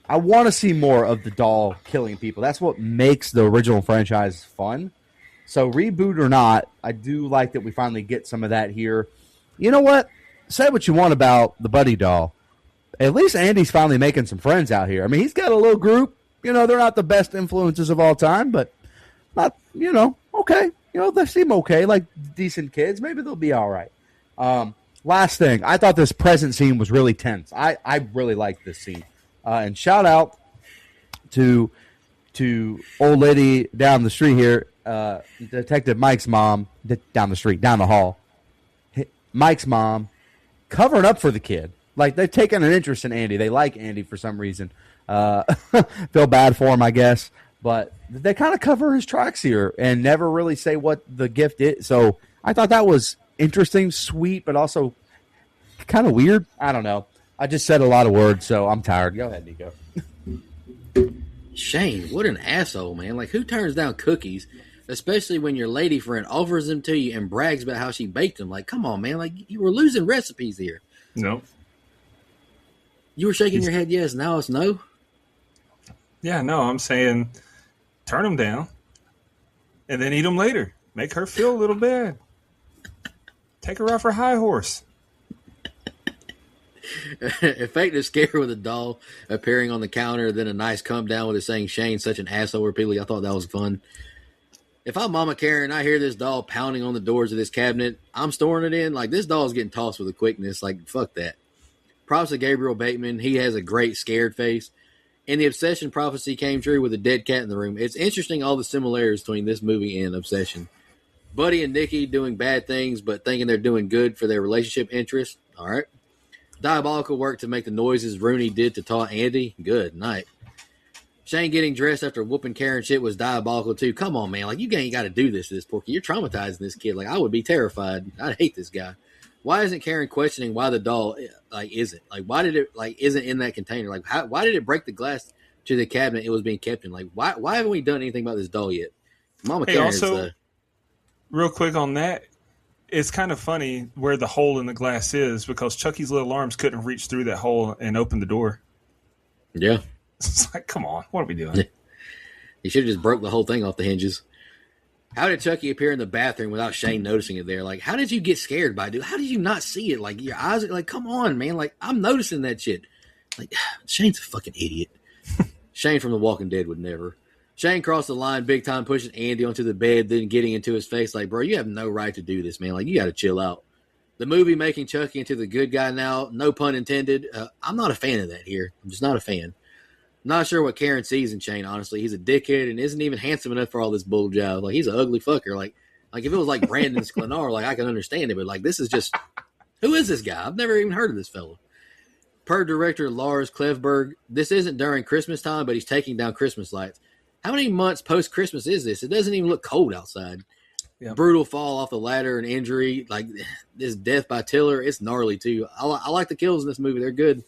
I want to see more of the doll killing people. That's what makes the original franchise fun. So reboot or not, I do like that we finally get some of that here. You know what? Say what you want about the Buddy doll. At least Andy's finally making some friends out here. I mean, he's got a little group. They're not the best influences of all time, but not, okay. They seem okay, like decent kids. Maybe they'll be all right. Last thing, I thought this present scene was really tense. I really liked this scene. And shout out to old lady down the street here, Detective Mike's mom, down the hall. Mike's mom covering up for the kid. Like, they've taken an interest in Andy. They like Andy for some reason. Feel bad for him, I guess. But they kind of cover his tracks here and never really say what the gift is. So I thought that was interesting, sweet, but also kind of weird. I don't know. I just said a lot of words, so I'm tired. Go ahead, Nico. Shane, what an asshole, man. Like, who turns down cookies, especially when your lady friend offers them to you and brags about how she baked them? Like, come on, man. Like, you were losing recipes here. No. You were shaking your head yes, now it's no? Yeah, no, I'm saying turn them down and then eat them later. Make her feel a little bad. Take her off her high horse. Effective scare with a doll appearing on the counter, then a nice come down with it saying Shane's such an asshole repeatedly. I thought that was fun. If I'm Mama Karen, I hear this doll pounding on the doors of this cabinet, I'm storing it in. Like, this doll's getting tossed with a quickness. Like, fuck that. Props to Gabriel Bateman. He has a great scared face. And the Obsession prophecy came true with a dead cat in the room. It's interesting all the similarities between this movie and Obsession. Buddy and Nikki doing bad things, but thinking they're doing good for their relationship interest. All right. Diabolical work to make the noises Rooney did to taunt Andy. Good night. Shane getting dressed after whooping Karen shit was diabolical too. Come on, man. Like, you ain't got to do this to this Porky. You're traumatizing this kid. Like, I would be terrified. I'd hate this guy. Why isn't Karen questioning why the doll isn't? Like, why did it isn't in that container? Like, why did it break the glass to the cabinet it was being kept in? Like, why haven't we done anything about this doll yet? Mama Karen also, real quick on that, it's kind of funny where the hole in the glass is, because Chucky's little arms couldn't reach through that hole and open the door. Yeah. It's like, come on, what are we doing? He should have just broke the whole thing off the hinges. How did Chucky appear in the bathroom without Shane noticing it there? Like, how did you get scared by it, dude? How did you not see it? Like, your eyes are like, come on, man. Like, I'm noticing that shit. Like, Shane's a fucking idiot. Shane from The Walking Dead would never. Shane crossed the line big time, pushing Andy onto the bed, then getting into his face like, bro, you have no right to do this, man. Like, you got to chill out. The movie making Chucky into the good guy now, no pun intended. I'm not a fan of that here. I'm just not a fan. Not sure what Karen sees in Shane, honestly. He's a dickhead and isn't even handsome enough for all this bull job. Like, he's an ugly fucker. Like if it was like Brandon Sklenar, like, I can understand it, but like, this is just, who is this guy? I've never even heard of this fella. Per director Lars Klevberg, this isn't during Christmas time, but he's taking down Christmas lights. How many months post-Christmas is this? It doesn't even look cold outside. Yep. Brutal fall off the ladder and injury. Like, this death by Tiller, it's gnarly, too. I like the kills in this movie. They're good.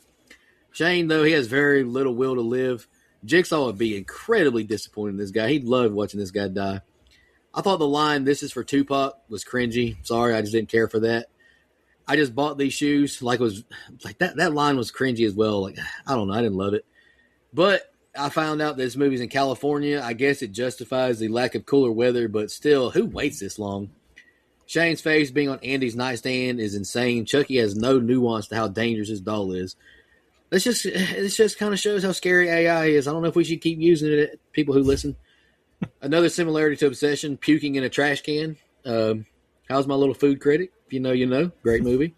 Shane, though, he has very little will to live. Jigsaw would be incredibly disappointed in this guy. He'd love watching this guy die. I thought the line, "This is for Tupac," was cringy. Sorry, I just didn't care for that. I just bought these shoes. That line was cringy as well. Like, I don't know. I didn't love it. But I found out this movie's in California. I guess it justifies the lack of cooler weather, but still, who waits this long? Shane's face being on Andy's nightstand is insane. Chucky has no nuance to how dangerous his doll is. This just kind of shows how scary AI is. I don't know if we should keep using it, people who listen. Another similarity to Obsession, puking in a trash can. How's my little food critic? If you know, you know. Great movie.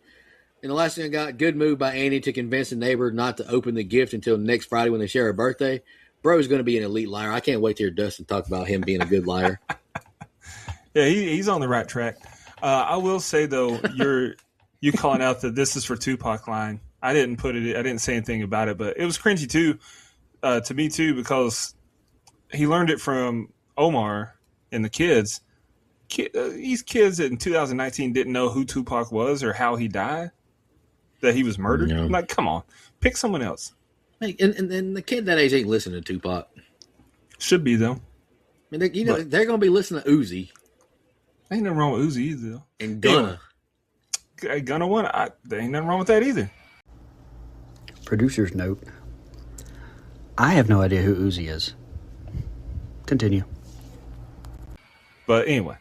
And the last thing I got, good move by Andy to convince a neighbor not to open the gift until next Friday when they share a birthday. Bro is going to be an elite liar. I can't wait to hear Dustin talk about him being a good liar. Yeah, he's on the right track. I will say, though, you calling out that "this is for Tupac" line. I didn't say anything about it, but it was cringy, too, to me, too, because he learned it from Omar and the kids. These kids in 2019 didn't know who Tupac was or how he died. That he was murdered. Yeah. I'm like, come on, pick someone else. Hey, and the kid that age ain't listening to Tupac. Should be though. I mean, they're gonna be listening to Uzi. Ain't nothing wrong with Uzi either. Though. And Gunna. Anyway, Gunna one. There ain't nothing wrong with that either. Producer's note. I have no idea who Uzi is. Continue. But anyway,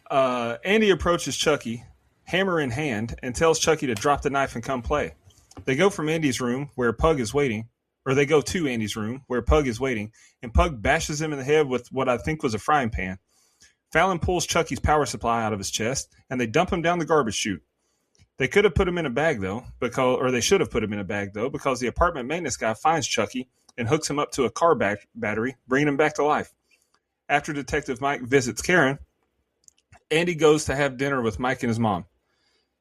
Andy approaches Chucky, hammer in hand, and tells Chucky to drop the knife and come play. They go from Andy's room where Pug is waiting, or they go to Andy's room where Pug is waiting, and Pug bashes him in the head with what I think was a frying pan. Fallon pulls Chucky's power supply out of his chest, and they dump him down the garbage chute. They could have put him in a bag, though, they should have put him in a bag, though, because the apartment maintenance guy finds Chucky and hooks him up to a car battery, bringing him back to life. After Detective Mike visits Karen, Andy goes to have dinner with Mike and his mom.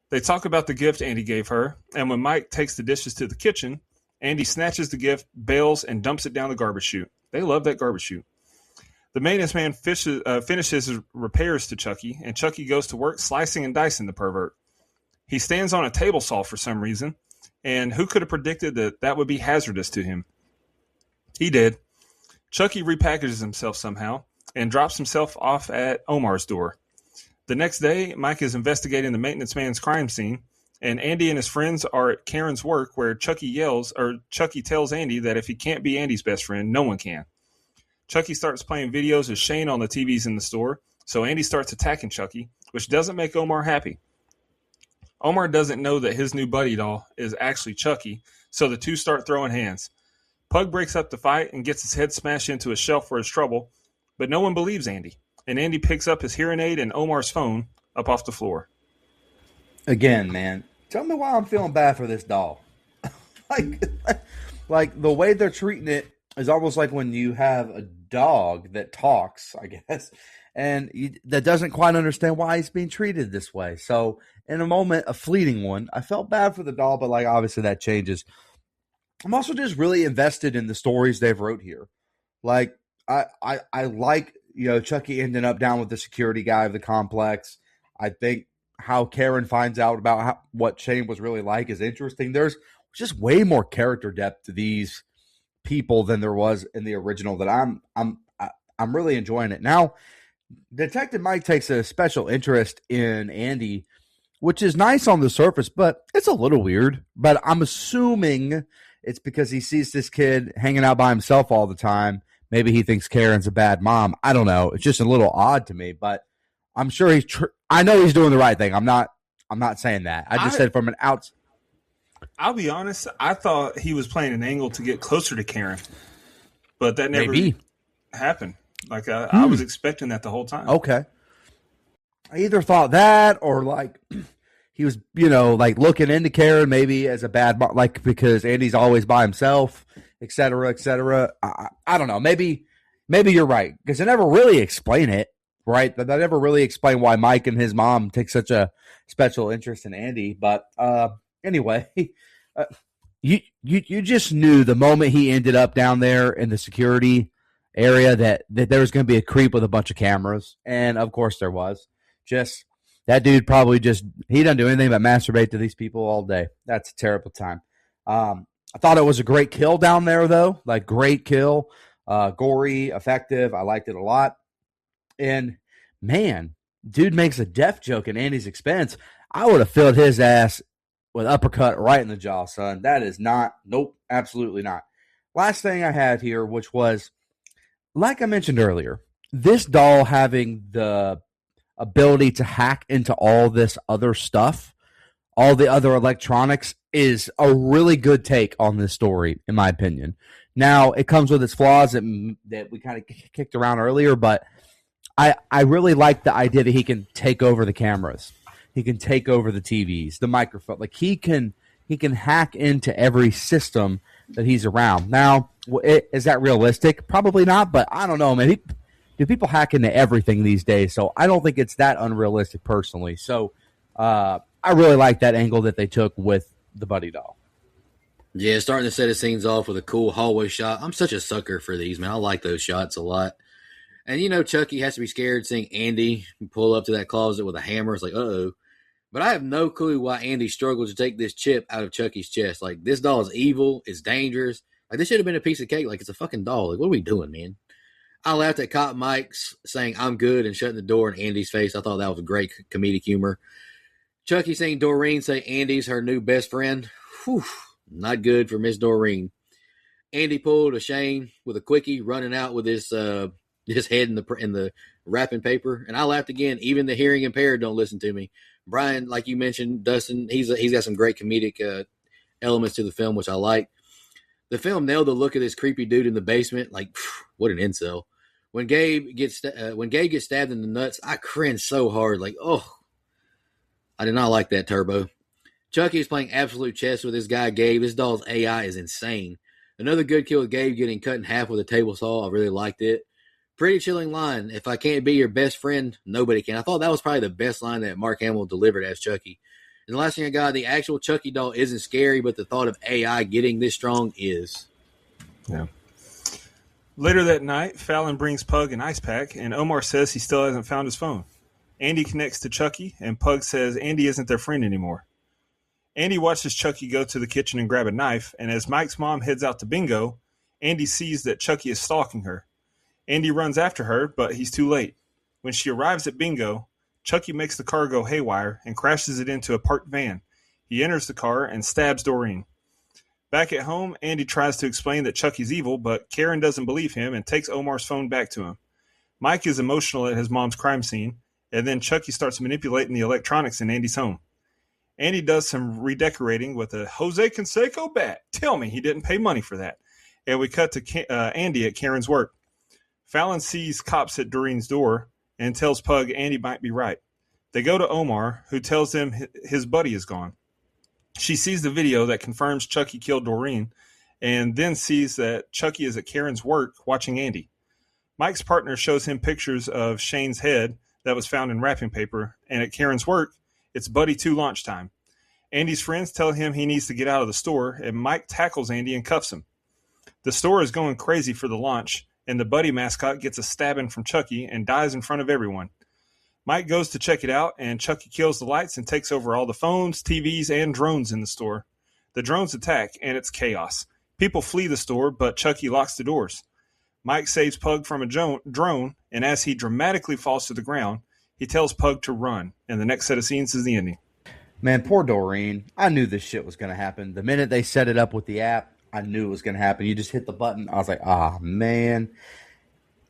They talk about the gift Andy gave her, and when Mike takes the dishes to the kitchen, Andy snatches the gift, bails, and dumps it down the garbage chute. They love that garbage chute. The maintenance man finishes his repairs to Chucky, and Chucky goes to work slicing and dicing the pervert. He stands on a table saw for some reason, and who could have predicted that would be hazardous to him? He did. Chucky repackages himself somehow and drops himself off at Omar's door. The next day, Mike is investigating the maintenance man's crime scene, and Andy and his friends are at Karen's work where Chucky tells Andy that if he can't be Andy's best friend, no one can. Chucky starts playing videos of Shane on the TVs in the store, so Andy starts attacking Chucky, which doesn't make Omar happy. Omar doesn't know that his new buddy doll is actually Chucky, so the two start throwing hands. Pug breaks up the fight and gets his head smashed into a shelf for his trouble, but no one believes Andy, and Andy picks up his hearing aid and Omar's phone up off the floor. Again, man, tell me why I'm feeling bad for this doll. like the way they're treating it is almost like when you have a dog that talks, I guess, and that doesn't quite understand why he's being treated this way. So in a moment, a fleeting one, I felt bad for the doll, but like obviously that changes. I'm also just really invested in the stories they've wrote here. Like I like, Chucky ending up down with the security guy of the complex. I think how Karen finds out about what Shane was really like is interesting. There's just way more character depth to these people than there was in the original that I'm really enjoying it. Now, Detective Mike takes a special interest in Andy, which is nice on the surface, but it's a little weird. But I'm assuming it's because he sees this kid hanging out by himself all the time. Maybe he thinks Karen's a bad mom. I don't know. It's just a little odd to me, but I'm sure I know he's doing the right thing. I'm not saying that. I just said from an outside. I'll be honest. I thought he was playing an angle to get closer to Karen, but that never. Maybe. happen. Like I was expecting that the whole time. Okay. I either thought that or like he was, like looking into Karen maybe as a bad, like because Andy's always by himself, et cetera, et cetera. I don't know. Maybe you're right because they never really explain it, right? They never really explain why Mike and his mom take such a special interest in Andy. But anyway, you just knew the moment he ended up down there in the security area that there was going to be a creep with a bunch of cameras, and of course there was. Just that dude probably he doesn't do anything but masturbate to these people all day. That's a terrible time. I thought it was a great kill down there, though. Like, great kill. Gory, effective. I liked it a lot. And, man, dude makes a death joke at Andy's expense. I would have filled his ass with uppercut right in the jaw, son. That is not, nope, absolutely not. Last thing I had here, which was, like I mentioned earlier, this doll having the ability to hack into all this other stuff, all the other electronics, is a really good take on this story, in my opinion. Now, it comes with its flaws that we kind of kicked around earlier, but I really like the idea that he can take over the cameras. He can take over the TVs, the microphone. Like, he can hack into every system that he's around. Now, is that realistic? Probably not, but I don't know, man. Do people hack into everything these days? So I don't think it's that unrealistic personally. So I really like that angle that they took with the Buddy doll. Yeah, starting to set the scenes off with a cool hallway shot. I'm such a sucker for these, man. I like those shots a lot. And, Chucky has to be scared seeing Andy pull up to that closet with a hammer. It's like, uh-oh. But I have no clue why Andy struggled to take this chip out of Chucky's chest. Like, this doll is evil. It's dangerous. Like, this should have been a piece of cake. Like, it's a fucking doll. Like, what are we doing, man? I laughed at Cop Mike's saying, I'm good, and shutting the door in Andy's face. I thought that was a great comedic humor. Chucky seeing Doreen say Andy's her new best friend. Whew, not good for Miss Doreen. Andy pulled a Shane with a quickie, running out with his head in the wrapping paper. And I laughed again. Even the hearing impaired don't listen to me. Brian, like you mentioned, Dustin, he's got some great comedic elements to the film, which I like. The film nailed the look of this creepy dude in the basement. Like, what an incel. When Gabe gets stabbed in the nuts, I cringe so hard. Like, oh, I did not like that, Turbo. Chucky is playing absolute chess with this guy, Gabe. This doll's AI is insane. Another good kill with Gabe getting cut in half with a table saw. I really liked it. Pretty chilling line. If I can't be your best friend, nobody can. I thought that was probably the best line that Mark Hamill delivered as Chucky. And the last thing I got, the actual Chucky doll isn't scary, but the thought of AI getting this strong is. Yeah. Later that night, Fallon brings Pug an ice pack, and Omar says he still hasn't found his phone. Andy connects to Chucky, and Pug says Andy isn't their friend anymore. Andy watches Chucky go to the kitchen and grab a knife, and as Mike's mom heads out to bingo, Andy sees that Chucky is stalking her. Andy runs after her, but he's too late. When she arrives at bingo, Chucky makes the car go haywire and crashes it into a parked van. He enters the car and stabs Doreen. Back at home, Andy tries to explain that Chucky's evil, but Karen doesn't believe him and takes Omar's phone back to him. Mike is emotional at his mom's crime scene, and then Chucky starts manipulating the electronics in Andy's home. Andy does some redecorating with a Jose Canseco bat. Tell me he didn't pay money for that. And we cut to Andy at Karen's work. Fallon sees cops at Doreen's door and tells Pug Andy might be right. They go to Omar, who tells them his buddy is gone. She sees the video that confirms Chucky killed Doreen, and then sees that Chucky is at Karen's work watching Andy. Mike's partner shows him pictures of Shane's head that was found in wrapping paper, and at Karen's work, it's Buddy 2 launch time. Andy's friends tell him he needs to get out of the store, and Mike tackles Andy and cuffs him. The store is going crazy for the launch, and the Buddy mascot gets a stabbing from Chucky and dies in front of everyone. Mike goes to check it out, and Chucky kills the lights and takes over all the phones, TVs, and drones in the store. The drones attack, and it's chaos. People flee the store, but Chucky locks the doors. Mike saves Pug from a drone, and as he dramatically falls to the ground, he tells Pug to run, and the next set of scenes is the ending. Man, poor Doreen. I knew this shit was going to happen. The minute they set it up with the app, I knew it was going to happen. You just hit the button. I was like, man.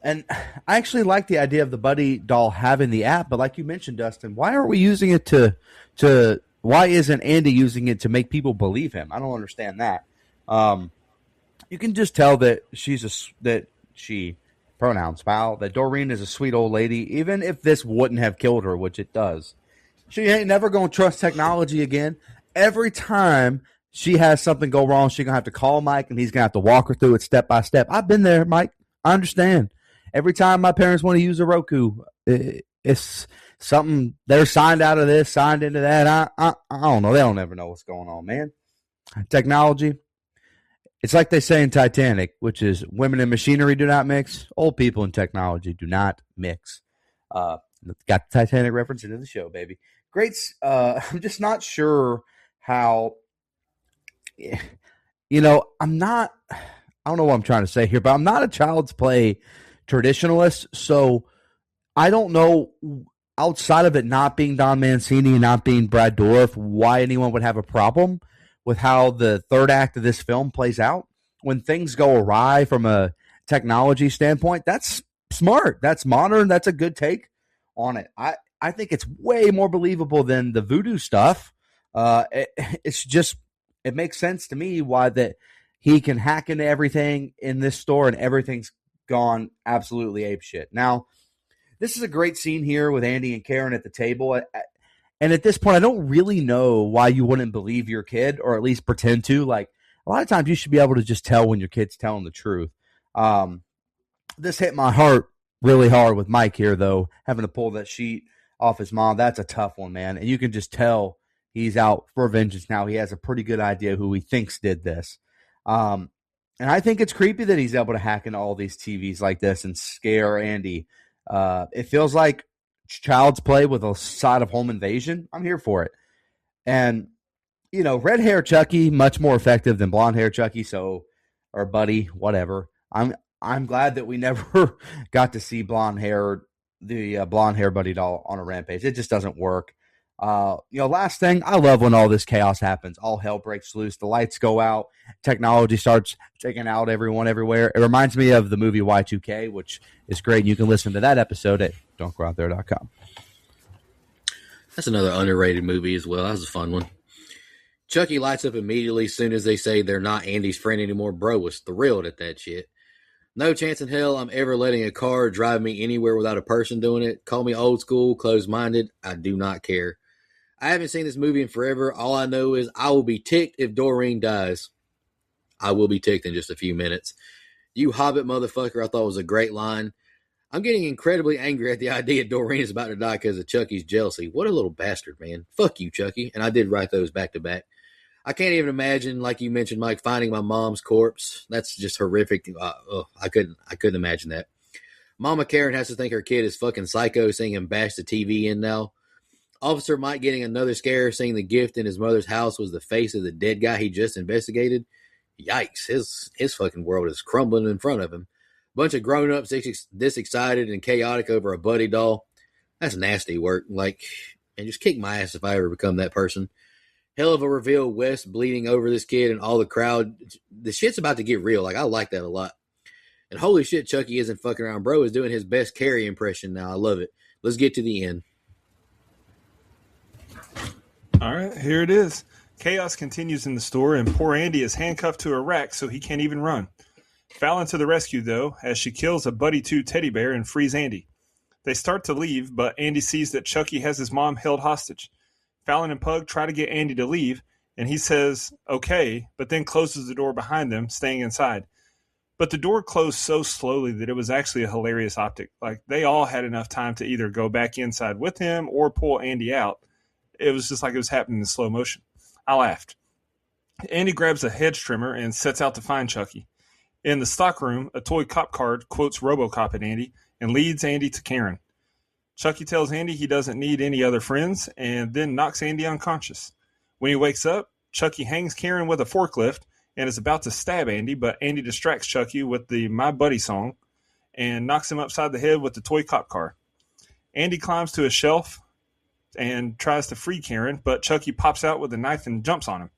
And I actually like the idea of the Buddy doll having the app, but like you mentioned, Dustin, why aren't we using it to why isn't Andy using it to make people believe him? I don't understand that. You can just tell that pronouns, pal, that Doreen is a sweet old lady, even if this wouldn't have killed her, which it does. She ain't never going to trust technology again. Every time she has something go wrong, she's going to have to call Mike, and he's going to have to walk her through it step by step. I've been there, Mike. I understand. Every time my parents want to use a Roku, it's something they're signed out of this, signed into that. I don't know. They don't ever know what's going on, man. Technology. It's like they say in Titanic, which is women and machinery do not mix. Old people and technology do not mix. Got the Titanic reference into the show, baby. Great. I'm just not sure how, I don't know what I'm trying to say here, but I'm not a Child's Play traditionalist. So I don't know, outside of it not being Don Mancini and not being Brad Dourif, why anyone would have a problem with how the third act of this film plays out. When things go awry from a technology standpoint, that's smart. That's modern. That's a good take on it. I think it's way more believable than the voodoo stuff. It's just, it makes sense to me why that he can hack into everything in this store and everything's gone absolutely apeshit. Now, this is a great scene here with Andy and Karen at the table. And at this point, I don't really know why you wouldn't believe your kid, or at least pretend to. Like, a lot of times you should be able to just tell when your kid's telling the truth. This hit my heart really hard with Mike here, though, having to pull that sheet off his mom. That's a tough one, man. And you can just tell he's out for vengeance now. He has a pretty good idea who he thinks did this. And I think it's creepy that he's able to hack into all these TVs like this and scare Andy. It feels like Child's Play with a side of home invasion. I'm here for it. And, red hair Chucky, much more effective than blonde hair Chucky. So, or Buddy, whatever. I'm glad that we never got to see the blonde hair Buddy doll on a rampage. It just doesn't work. Last thing, I love when all this chaos happens. All hell breaks loose. The lights go out. Technology starts taking out everyone everywhere. It reminds me of the movie Y2K, which is great. You can listen to that episode at don'tgoooutthere.com. That's another underrated movie as well. That was a fun one. Chucky lights up immediately as soon as they say they're not Andy's friend anymore. Bro was thrilled at that shit. No chance in hell I'm ever letting a car drive me anywhere without a person doing it. Call me old school, closed-minded. I do not care. I haven't seen this movie in forever. All I know is I will be ticked if Doreen dies. I will be ticked in just a few minutes. You hobbit motherfucker, I thought was a great line. I'm getting incredibly angry at the idea Doreen is about to die because of Chucky's jealousy. What a little bastard, man. Fuck you, Chucky. And I did write those back to back. I can't even imagine, like you mentioned, Mike, finding my mom's corpse. That's just horrific. I couldn't imagine that. Mama Karen has to think her kid is fucking psycho, seeing him bash the TV in now. Officer Mike getting another scare, seeing the gift in his mother's house was the face of the dead guy he just investigated. Yikes, his fucking world is crumbling in front of him. Bunch of grown-ups this excited and chaotic over a Buddy doll. That's nasty work. And just kick my ass if I ever become that person. Hell of a reveal, Wes bleeding over this kid and all the crowd. The shit's about to get real. I like that a lot. And holy shit, Chucky isn't fucking around. Bro is doing his best Carrie impression now. I love it. Let's get to the end. All right, here it is. Chaos continues in the store, and poor Andy is handcuffed to a rack so he can't even run. Fallon to the rescue, though, as she kills a Buddy 2 teddy bear and frees Andy. They start to leave, but Andy sees that Chucky has his mom held hostage. Fallon and Pug try to get Andy to leave, and he says, okay, but then closes the door behind them, staying inside. But the door closed so slowly that it was actually a hilarious optic. They all had enough time to either go back inside with him or pull Andy out. It was just like it was happening in slow motion. I laughed. Andy grabs a hedge trimmer and sets out to find Chucky. In the stockroom, a toy cop car quotes RoboCop at Andy and leads Andy to Karen. Chucky tells Andy he doesn't need any other friends and then knocks Andy unconscious. When he wakes up, Chucky hangs Karen with a forklift and is about to stab Andy, but Andy distracts Chucky with the My Buddy song and knocks him upside the head with the toy cop car. Andy climbs to a shelf and tries to free Karen, but Chucky pops out with a knife and jumps on him.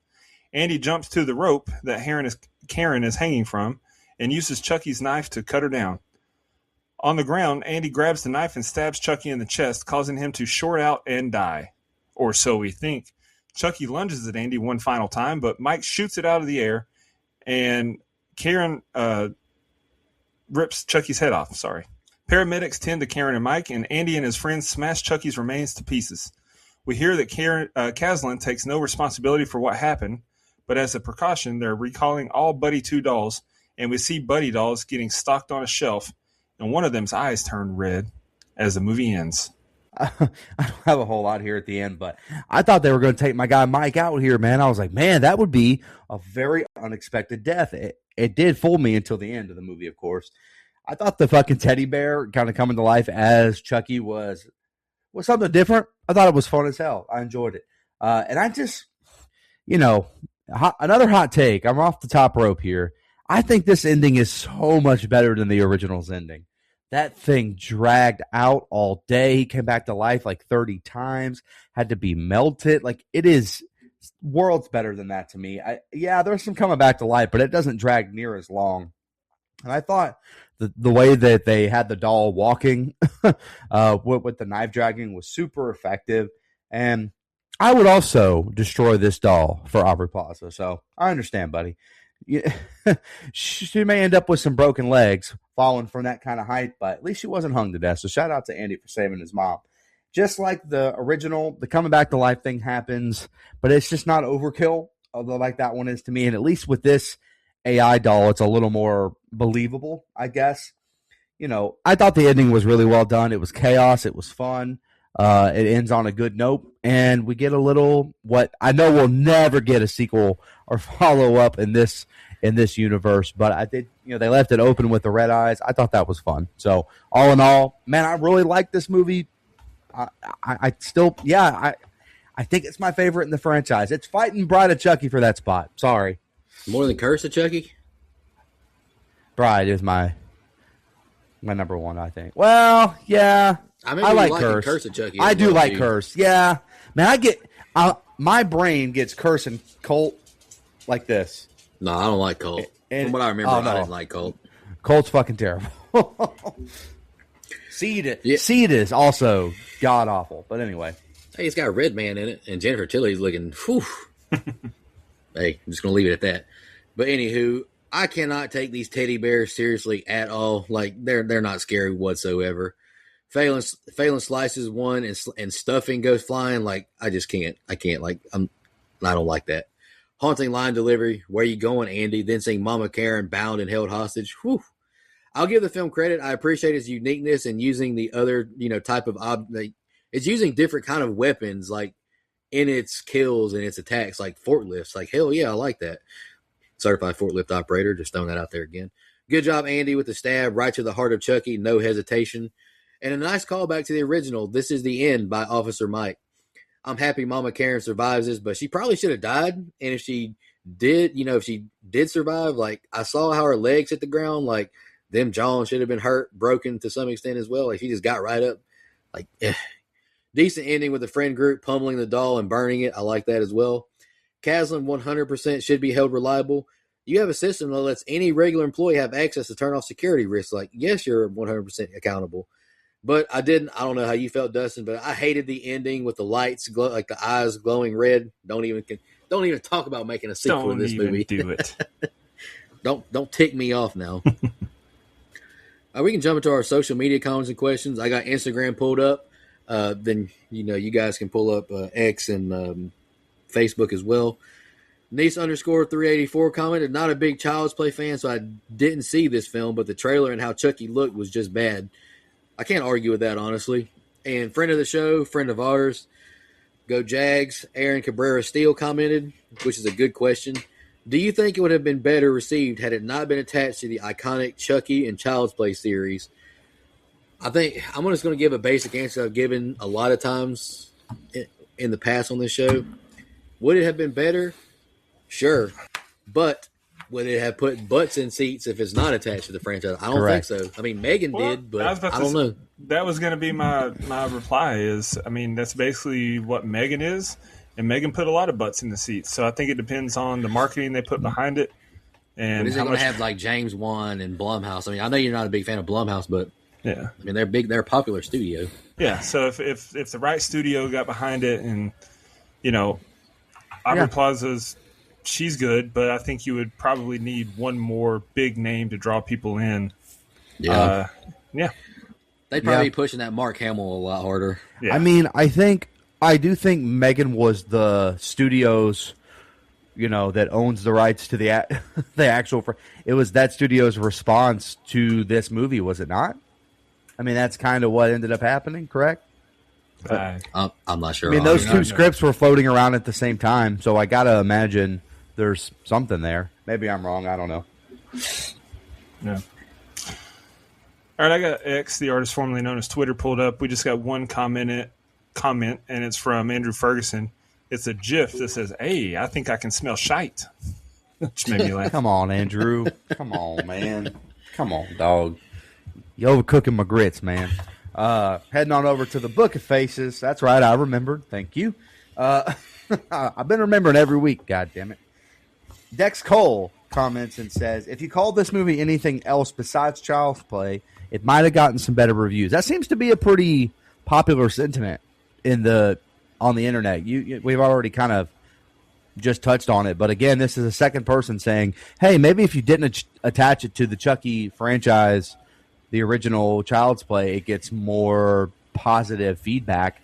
Andy jumps to the rope that Karen is hanging from and uses Chucky's knife to cut her down. On the ground, Andy grabs the knife and stabs Chucky in the chest, causing him to short out and die. Or so we think. Chucky lunges at Andy one final time, but Mike shoots it out of the air, and Karen rips Chucky's head off. Sorry. Paramedics tend to Karen and Mike, and Andy and his friends smash Chucky's remains to pieces. We hear that Caslin takes no responsibility for what happened, but as a precaution, they're recalling all Buddy 2 dolls, and we see Buddy dolls getting stocked on a shelf, and one of them's eyes turn red as the movie ends. I don't have a whole lot here at the end, but I thought they were going to take my guy Mike out here, man. I was like, man, that would be a very unexpected death. It did fool me until the end of the movie, of course. I thought the fucking teddy bear kind of coming to life as Chucky was something different. I thought it was fun as hell. I enjoyed it. And I just, another hot take. I'm off the top rope here. I think this ending is so much better than the original's ending. That thing dragged out all day. He came back to life like 30 times, had to be melted. Like, it is worlds better than that to me. There's some coming back to life, but it doesn't drag near as long. And I thought the way that they had the doll walking with the knife dragging was super effective. And I would also destroy this doll for Aubrey Plaza. So I understand, buddy. She may end up with some broken legs falling from that kind of height, but at least she wasn't hung to death. So shout out to Andy for saving his mom. Just like the original, the coming back to life thing happens, but it's just not overkill, although like that one is to me. And at least with this AI doll, it's a little more believable, I guess. I thought the ending was really well done. It was chaos. It was fun. It ends on a good note, and we get a little what I know we'll never get a sequel or follow up in this universe, but I did. They left it open with the red eyes. I thought that was fun. So all in all, man, I really like this movie. I think it's my favorite in the franchise. It's fighting Bride of Chucky for that spot. Sorry, More than Curse of Chucky? Bride is my number one. I think. Well, yeah. I like Curse of Chucky. I do like Curse. Yeah, man. My brain gets Curse and Colt like this. No, I don't like Colt. From what I remember, I didn't like Colt. Colt's fucking terrible. Seed is also god awful. But anyway, hey, it's got a red man in it, and Jennifer Tilly's looking. Whew. Hey, I'm just gonna leave it at that. But anywho, I cannot take these teddy bears seriously at all. Like they're not scary whatsoever. Phelan slices one and stuffing goes flying. Like I just can't. I can't. Like I don't like that. Haunting line delivery. Where you going, Andy? Then seeing Mama Karen bound and held hostage. Whew. I'll give the film credit. I appreciate its uniqueness and using the other type of it's using different kind of weapons like in its kills and its attacks, like forklifts. Like hell yeah, I like that. Certified forklift operator. Just throwing that out there again. Good job, Andy, with the stab right to the heart of Chucky. No hesitation. And a nice callback to the original, This Is the End by Officer Mike. I'm happy Mama Karen survives this, but she probably should have died. And if she did, if she did survive, like I saw how her legs hit the ground, like them jaws should have been hurt, broken to some extent as well. Like she just got right up. Like, decent ending with the friend group pummeling the doll and burning it. I like that as well. Caslin 100% should be held reliable. You have a system that lets any regular employee have access to turn off security risks. Like, yes, you're 100% accountable. But I don't know how you felt, Dustin, but I hated the ending with the lights, like the eyes glowing red. Don't even talk about making a sequel of this movie. Do it. Don't tick me off now. We can jump into our social media comments and questions. I got Instagram pulled up. Then you guys can pull up X and Facebook as well. Nice _384 commented, not a big Child's Play fan, so I didn't see this film, but the trailer and how Chucky looked was just bad. I can't argue with that, honestly. And friend of the show, friend of ours, go Jags, Aaron Cabrera Steele commented, which is a good question. Do you think it would have been better received had it not been attached to the iconic Chucky and Child's Play series? I think I'm just going to give a basic answer I've given a lot of times in the past on this show. Would it have been better? Sure. But would it have put butts in seats if it's not attached to the franchise? I don't think so. I mean, Megan did, but I don't know. That was going to be my reply is, I mean, that's basically what Megan is. And Megan put a lot of butts in the seats. So I think it depends on the marketing they put behind it. And is it going to have like James Wan and Blumhouse? I mean, I know you're not a big fan of Blumhouse, but yeah, I mean, they're big. They're a popular studio. Yeah. So if the right studio got behind it and, Aubrey Plaza's, she's good, but I think you would probably need one more big name to draw people in Yeah. Yeah. They'd probably Yeah. be pushing that Mark Hamill a lot harder. Yeah. I mean, I do think Megan was the studio's, that owns the rights to the the actual. It was that studio's response to this movie, was it not? I mean, that's kind of what ended up happening, correct? I'm not sure. I mean, those I two know. scripts were floating around at the same time, so I gotta imagine there's something there. Maybe I'm wrong. I don't know. Yeah. All right, I got X, the artist formerly known as Twitter, pulled up. We just got one comment, and it's from Andrew Ferguson. It's a GIF that says, "Hey, I think I can smell shite," which made me laugh. Come on, Andrew. Come on, man. Come on, dog. You overcooking my grits, man. Heading on over to the Book of Faces. That's right, I remembered. Thank you. I've been remembering every week, God damn it. Dex Cole comments and says, if you called this movie anything else besides Child's Play, it might have gotten some better reviews. That seems to be a pretty popular sentiment on the internet. We've already kind of just touched on it, but again, this is a second person saying, hey, maybe if you didn't attach it to the Chucky franchise, the original Child's Play, it gets more positive feedback.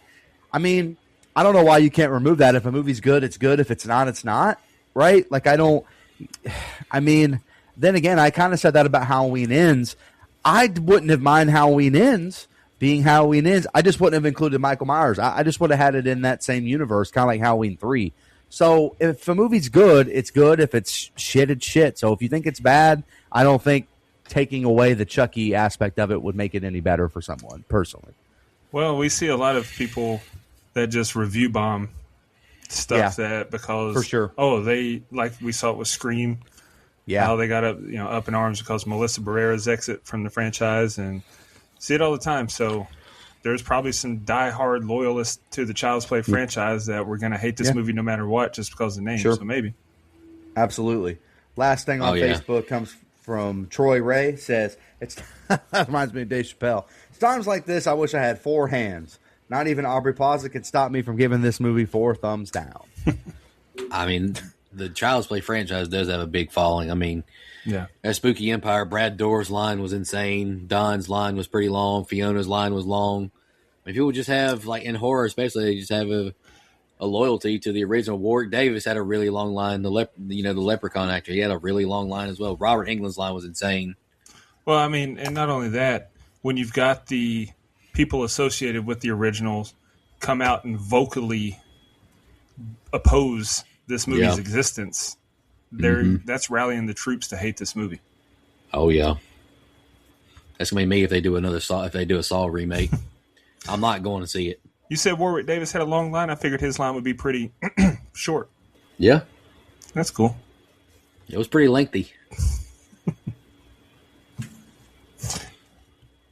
I mean, I don't know why you can't remove that. If a movie's good, it's good. If it's not, it's not, right? Like, then again, I kind of said that about Halloween Ends. I wouldn't have mind Halloween Ends being Halloween Ends. I just wouldn't have included Michael Myers. I just would have had it in that same universe, kind of like Halloween 3. So if a movie's good, it's good. If it's shit, it's shit. So if you think it's bad, I don't think taking away the Chucky aspect of it would make it any better for someone, personally. Well, we see a lot of people that just review bomb stuff Yeah, that because for sure. They like we saw it with Scream. Yeah. How they got up in arms because Melissa Barrera's exit from the franchise, and see it all the time. So there's probably some diehard loyalists to the Child's Play franchise that we're going to hate this movie no matter what, just because of the name. Sure. So maybe. Absolutely. Last thing on yeah. Facebook comes from Troy Ray. Says, that reminds me of Dave Chappelle. It's times like this I wish I had 4 hands. Not even Aubrey Plaza could stop me from giving this movie 4 thumbs down. I mean, the Child's Play franchise does have a big following. I mean, Yeah. at Spooky Empire, Brad Dour's line was insane. Don's line was pretty long. Fiona's line was long. I mean, people just have, like in horror especially, they just have a loyalty to the original. Warwick Davis had a really long line. The Leprechaun actor, he had a really long line as well. Robert Englund's line was insane. Well, I mean, and not only that, when you've got the people associated with the originals come out and vocally oppose this movie's existence, that's rallying the troops to hate this movie. Oh yeah, that's gonna be me if they do another Saw. If they do a Saw remake, I'm not going to see it. You said Warwick Davis had a long line. I figured his line would be pretty short. Yeah, That's cool. it was pretty lengthy.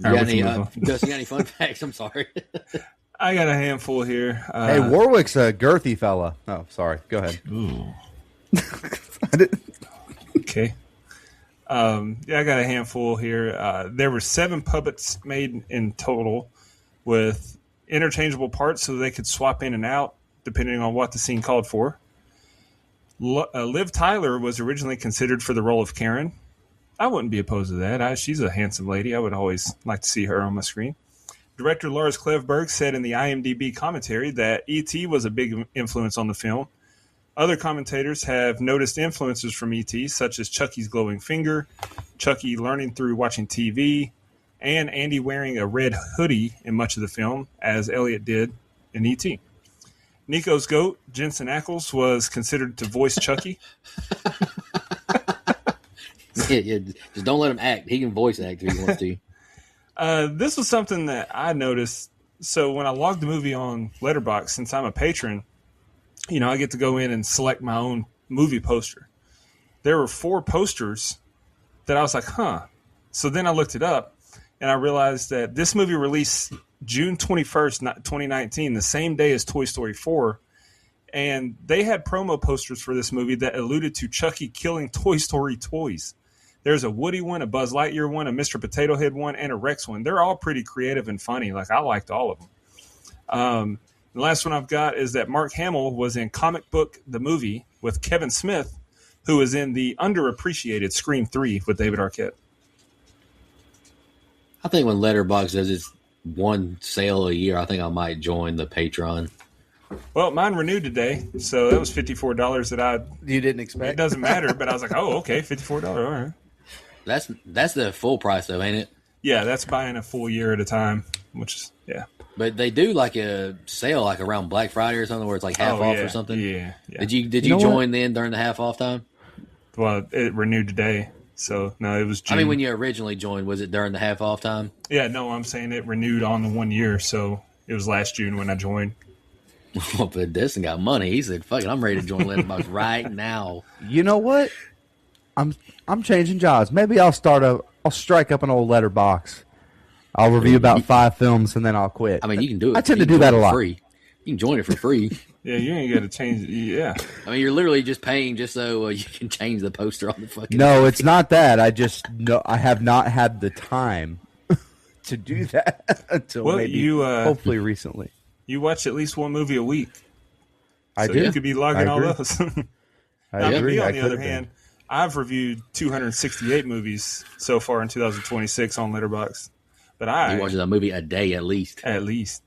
All right, we can move on. Does you got any fun facts? I'm sorry. I got a handful here. Hey, Warwick's a girthy fella. Oh, sorry. Go ahead. Okay. Yeah, I got a handful here. There were 7 puppets made in total with interchangeable parts so they could swap in and out depending on what the scene called for. Liv Tyler was originally considered for the role of Karen. I wouldn't be opposed to that. She's a handsome lady. I would always like to see her on my screen. Director Lars Klevberg said in the IMDb commentary that E.T. was a big influence on the film. Other commentators have noticed influences from E.T., such as Chucky's glowing finger, Chucky learning through watching TV, and Andy wearing a red hoodie in much of the film, as Elliot did in E.T. Nico's goat, Jensen Ackles, was considered to voice Chucky. yeah, just don't let him act. He can voice act if he wants to. This was something that I noticed. So when I logged the movie on Letterboxd, since I'm a patron, I get to go in and select my own movie poster. There were 4 posters that I was like, huh. So then I looked it up, and I realized that this movie released June 21st, 2019, the same day as Toy Story 4. And they had promo posters for this movie that alluded to Chucky killing Toy Story toys. There's a Woody one, a Buzz Lightyear one, a Mr. Potato Head one, and a Rex one. They're all pretty creative and funny. Like, I liked all of them. The last one I've got is that Mark Hamill was in Comic Book the Movie with Kevin Smith, who was in the underappreciated Scream 3 with David Arquette. I think when Letterboxd does its one sale a year, I think I might join the Patreon. Well, mine renewed today, so that was $54 that I. You didn't It expect? doesn't matter, but I was like, oh, okay, $54. All right. That's the full price though, ain't it? Yeah, that's buying a full year at a time, which is yeah. But they do like a sale like around Black Friday or something where it's like half off yeah, or something. Yeah. Did you know join then during the half off time? Well, it renewed today, so no, it was June. I mean, when you originally joined, was it during the half off time? Yeah, no, I'm saying it renewed on the 1 year, so it was last June when I joined. Well, but Destin got money. He said, "Fuck it, I'm ready to join Letterboxd right now." You know what? I'm changing jobs. Maybe I'll strike up an old letterbox. I'll review about 5 films and then I'll quit. I mean, you can do it. I tend You to can do that join a it lot. Free. You can join it for free. Yeah, you ain't got to change. Yeah, I mean, you're literally just paying just so you can change the poster on the fucking. No, it's not that. I have not had the time to do that until well, maybe hopefully recently. you watch at least one movie a week. I So do. you could be logging I all agree. those. I Now, agree. me, I on the could other have hand, I've reviewed 268 movies so far in 2026 on Letterboxd. But He watches a movie a day at least. at least,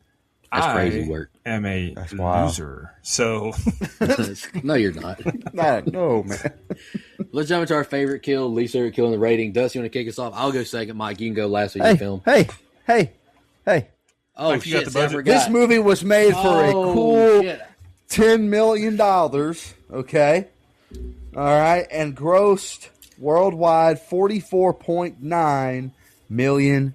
That's crazy work. am a wild. loser. So, No, you're not. no, man. Let's jump into our favorite kill, least favorite kill in the rating. Dust, you want to kick us off? I'll go second. Mike, you can go last with your film. Hey. Oh, Mike, you got shit. the see, I budget? forgot. This movie was made for a Oh, cool shit. $10 million, okay? All right, and grossed worldwide $44.9 million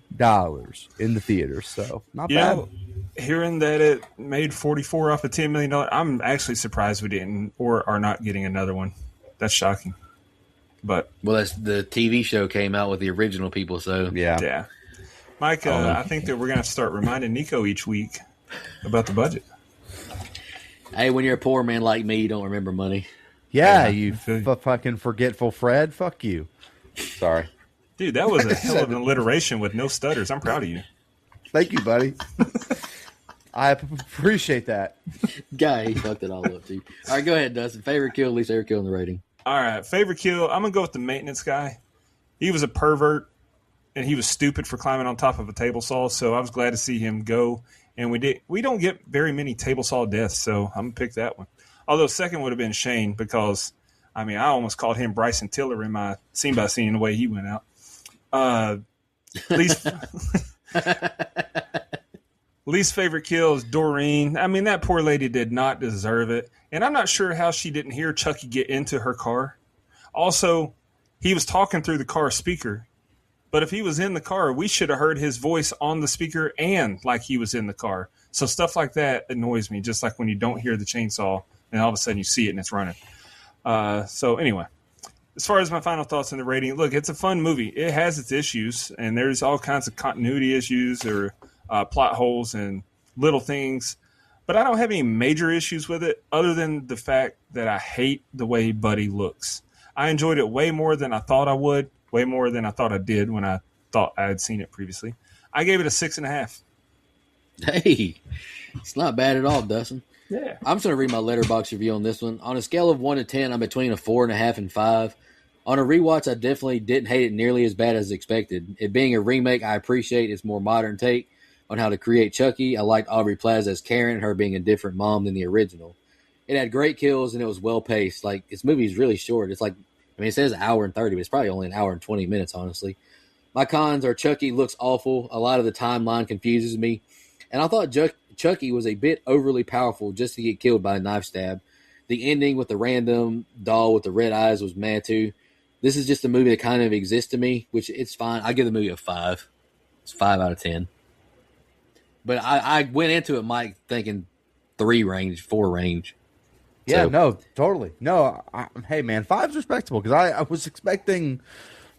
in the theaters. So, not you bad. know, hearing that it made 44 off of $10 million, I'm actually surprised we didn't or are not getting another one. That's shocking. But, Well, that's the TV show came out with the original people, so Yeah. yeah. Mike, I think that we're going to start reminding Nico each week about the budget. hey, when you're a poor man like me, you don't remember money. Yeah, Yeah, you I feel you. fucking forgetful Fred. Fuck you. Sorry. Dude, that was a hell of an alliteration with no stutters. I'm proud of you. Thank you, buddy. I appreciate that. Guy, he fucked it all up too. All right, go ahead, Dustin. Favorite kill, least favorite kill in the rating. All right, favorite kill. I'm going to go with the maintenance guy. He was a pervert, and he was stupid for climbing on top of a table saw, so I was glad to see him go. And we don't get very many table saw deaths, so I'm going to pick that one. Although second would have been Shane because, I mean, I almost called him Bryson Tiller in my scene-by-scene the way he went out. Least, least favorite kill is Doreen. I mean, that poor lady did not deserve it. And I'm not sure how she didn't hear Chucky get into her car. Also, he was talking through the car speaker. But if he was in the car, we should have heard his voice on the speaker and like he was in the car. So stuff like that annoys me, just like when you don't hear the chainsaw and all of a sudden you see it and it's running. So anyway, as far as my final thoughts on the rating, look, it's a fun movie. It has its issues, and there's all kinds of continuity issues or plot holes and little things. But I don't have any major issues with it other than the fact that I hate the way Buddy looks. I enjoyed it way more than I thought I would, way more than I thought I did when I thought I had seen it previously. I gave it a 6.5. Hey, it's not bad at all, Dustin. Yeah. I'm just going to read my letterbox review on this one. On a scale of 1 to 10, I'm between a 4.5 and 5. On a rewatch, I definitely didn't hate it nearly as bad as expected. It being a remake, I appreciate its more modern take on how to create Chucky. I liked Aubrey Plaza as Karen and her being a different mom than the original. It had great kills and it was well paced. Like, this movie is really short. It's like, I mean, it says an hour and 30, but it's probably only an hour and 20 minutes, honestly. My cons are Chucky looks awful. A lot of the timeline confuses me. And I thought Chucky was a bit overly powerful just to get killed by a knife stab. The ending with the random doll with the red eyes was mad too. This is just a movie that kind of exists to me, which it's fine. I give the movie a 5. It's 5 out of 10. But I went into it, Mike, thinking 3 range, 4 range. Yeah, So- no, totally. No, hey, man, 5's respectable because I was expecting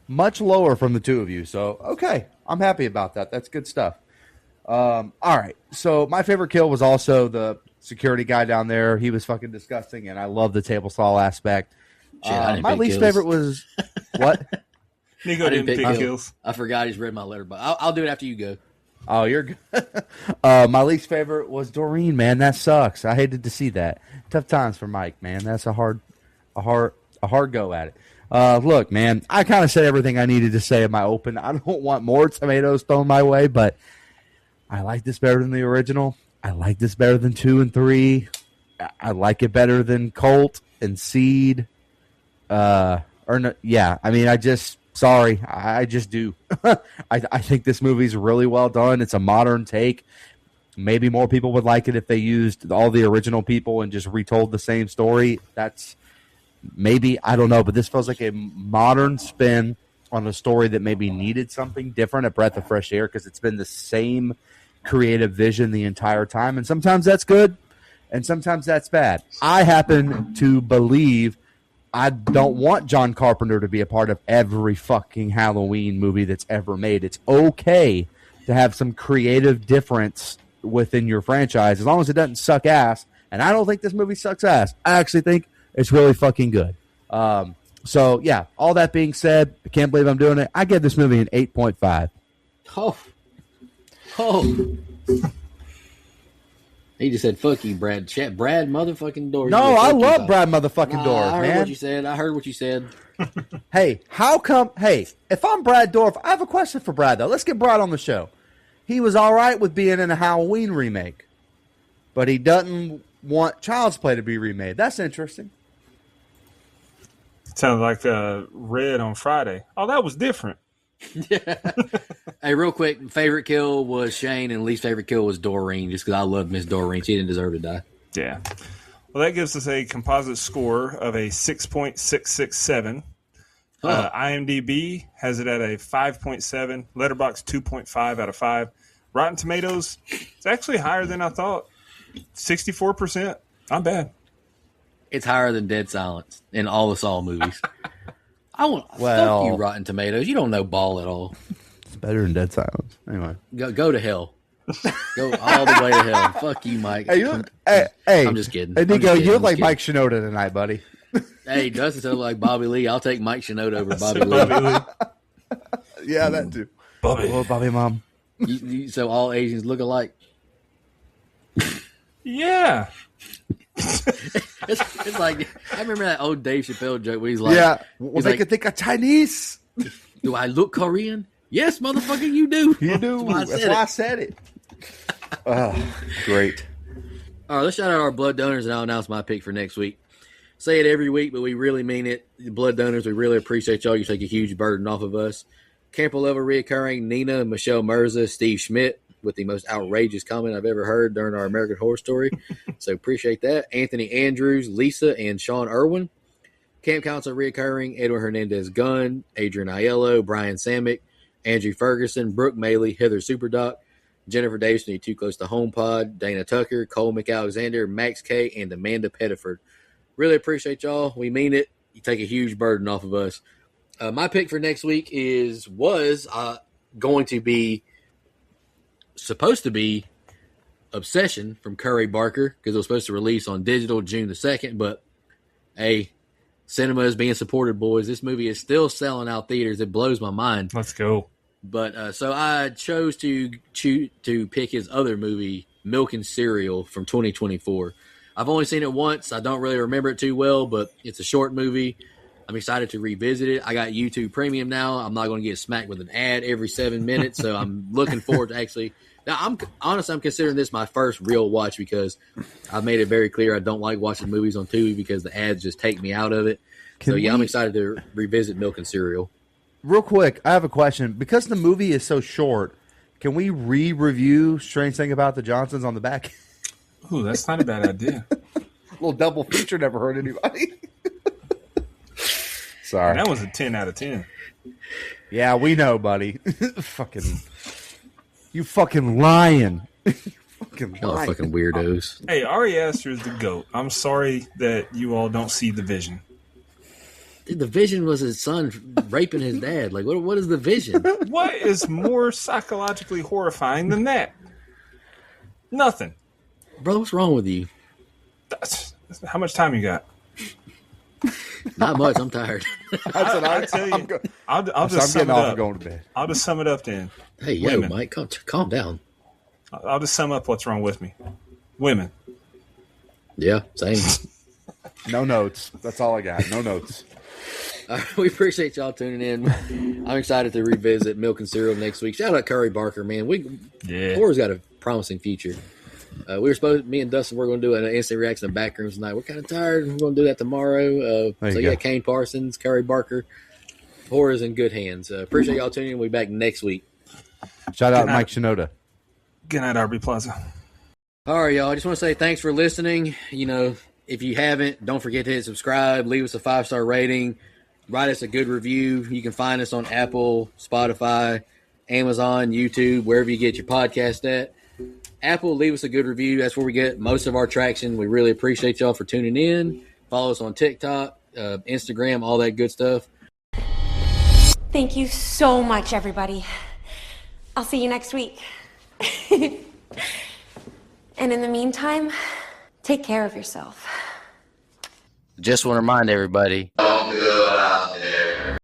much lower from the two of you. So, okay, I'm happy about that. That's good stuff. All right, so my favorite kill was also the security guy down there. He was fucking disgusting, and I love the table saw aspect. Shit, I didn't My pick least kills. favorite was what? Nico I didn't didn't pick pick kills. I forgot he's read my letter, but I'll do it after you go. Oh, you're good. My least favorite was Doreen. Man, that sucks. I hated to see that. Tough times for Mike. Man, that's a hard go at it. Look, man, I kind of said everything I needed to say in my open. I don't want more tomatoes thrown my way, but I like this better than the original. I like this better than 2 and 3. I like it better than Colt and Seed. I mean, I just do. I think this movie's really well done. It's a modern take. Maybe more people would like it if they used all the original people and just retold the same story. That's maybe, I don't know, but this feels like a modern spin on a story that maybe needed something different, a breath of fresh air, because it's been the same creative vision the entire time. And sometimes that's good, and sometimes that's bad. I happen to believe I don't want John Carpenter to be a part of every fucking Halloween movie that's ever made. It's okay to have some creative difference within your franchise as long as it doesn't suck ass. And I don't think this movie sucks ass. I actually think it's really fucking good. So, yeah, all that being said, I can't believe I'm doing it. I give this movie an 8.5. Oh. He just said, fuck you, Brad. Brad motherfucking Doors. No, I love Brad motherfucking Doors, I heard man. what you said. I heard what you said. Hey, if I'm Brad Dorff, I have a question for Brad, though. Let's get Brad on the show. He was all right with being in a Halloween remake, but he doesn't want Child's Play to be remade. That's interesting. Sounded like Red on Friday. Oh, that was different. Hey, real quick, favorite kill was Shane, and least favorite kill was Doreen, just because I love Miss Doreen. She didn't deserve to die. Yeah. Well, that gives us a composite score of a 6.667. IMDb has it at a 5.7. Letterboxd 2.5 out of 5. Rotten Tomatoes, it's actually higher than I thought. 64%. Not bad. It's higher than Dead Silence in all the Saw movies. Fuck you, Rotten Tomatoes. You don't know ball at all. It's better than Dead Silence. Anyway. Go to hell. Go all the way to hell. Fuck you, Mike. Hey, I'm just kidding. Hey, Nico, you look like Mike Shinoda tonight, buddy. Hey, Dustin sounds like Bobby Lee. I'll take Mike Shinoda over Bobby Lee. Yeah, that too. Bobby. Hello, Bobby Mom. So all Asians look alike. Yeah. It's like, I remember that old Dave Chappelle joke where he's like, Yeah, well, he's they like, could think of Chinese. do I look Korean? Yes, motherfucker, you do. You do. That's why I said it. Great. All right, let's shout out our blood donors, and I'll announce my pick for next week. Say it every week, but we really mean it. Blood donors, we really appreciate y'all. You take a huge burden off of us. Camper level reoccurring, Nina, Michelle Mirza, Steve Schmidt, with the most outrageous comment I've ever heard during our American Horror Story. So appreciate that. Anthony Andrews, Lisa, and Sean Irwin. Camp Council reoccurring, Edwin Hernandez Gunn, Adrian Aiello, Brian Samick, Andrew Ferguson, Brooke Maley, Heather Superdoc, Jennifer Davison, Too Close to Home Pod, Dana Tucker, Cole McAlexander, Max K, and Amanda Pettiford. Really appreciate y'all. We mean it. You take a huge burden off of us. My pick for next week was going to be supposed to be Obsession from Curry Barker, because it was supposed to release on digital June the 2nd, but hey, cinema is being supported, boys. This movie is still selling out theaters. It blows my mind. Let's go. But so I chose to pick his other movie, Milk and Cereal, from 2024. I've only seen it once. I don't really remember it too well, but it's a short movie. I'm excited to revisit it. I got YouTube Premium now. I'm not going to get smacked with an ad every 7 minutes, so I'm looking forward to actually. Now, I'm considering this my first real watch, because I've made it very clear I don't like watching movies on Tubi because the ads just take me out of it. I'm excited to revisit Milk and Cereal. Real quick, I have a question. Because the movie is so short, can we re-review Strange Thing About the Johnsons on the back? Ooh, that's not a bad idea. A little double feature never hurt anybody. Sorry. And that was a 10 out of 10. Yeah, we know, buddy. You fucking lying. Y'all fucking weirdos. Hey, Ari Aster is the GOAT. I'm sorry that you all don't see the vision. Dude, the vision was his son raping his dad. Like, what is the vision? What is more psychologically horrifying than that? Nothing. Bro, what's wrong with you? How much time you got? Not much. I'm tired. I'll tell you. I'll just sum it up. Going to bed. I'll just sum it up then. Hey, yo, women. Mike, calm down. I'll just sum up what's wrong with me. Women. Yeah, same. No notes. That's all I got. No notes. We appreciate y'all tuning in. I'm excited to revisit Milk and Cereal next week. Shout out Curry Barker, man. Horror's got a promising future. Me and Dustin, we're going to do an instant reaction to Backrooms tonight. We're kind of tired. We're going to do that tomorrow. Kane Parsons, Curry Barker. Horror's in good hands. Appreciate y'all tuning in. We'll be back next week. Shout out Mike Shinoda. Good night, Arby Plaza. All right, y'all. I just want to say thanks for listening. If you haven't, don't forget to hit subscribe. Leave us a 5-star rating. Write us a good review. You can find us on Apple, Spotify, Amazon, YouTube, wherever you get your podcast at. Apple, leave us a good review. That's where we get most of our traction. We really appreciate y'all for tuning in. Follow us on TikTok, Instagram, all that good stuff. Thank you so much, everybody. I'll see you next week. And in the meantime, take care of yourself. Just want to remind everybody.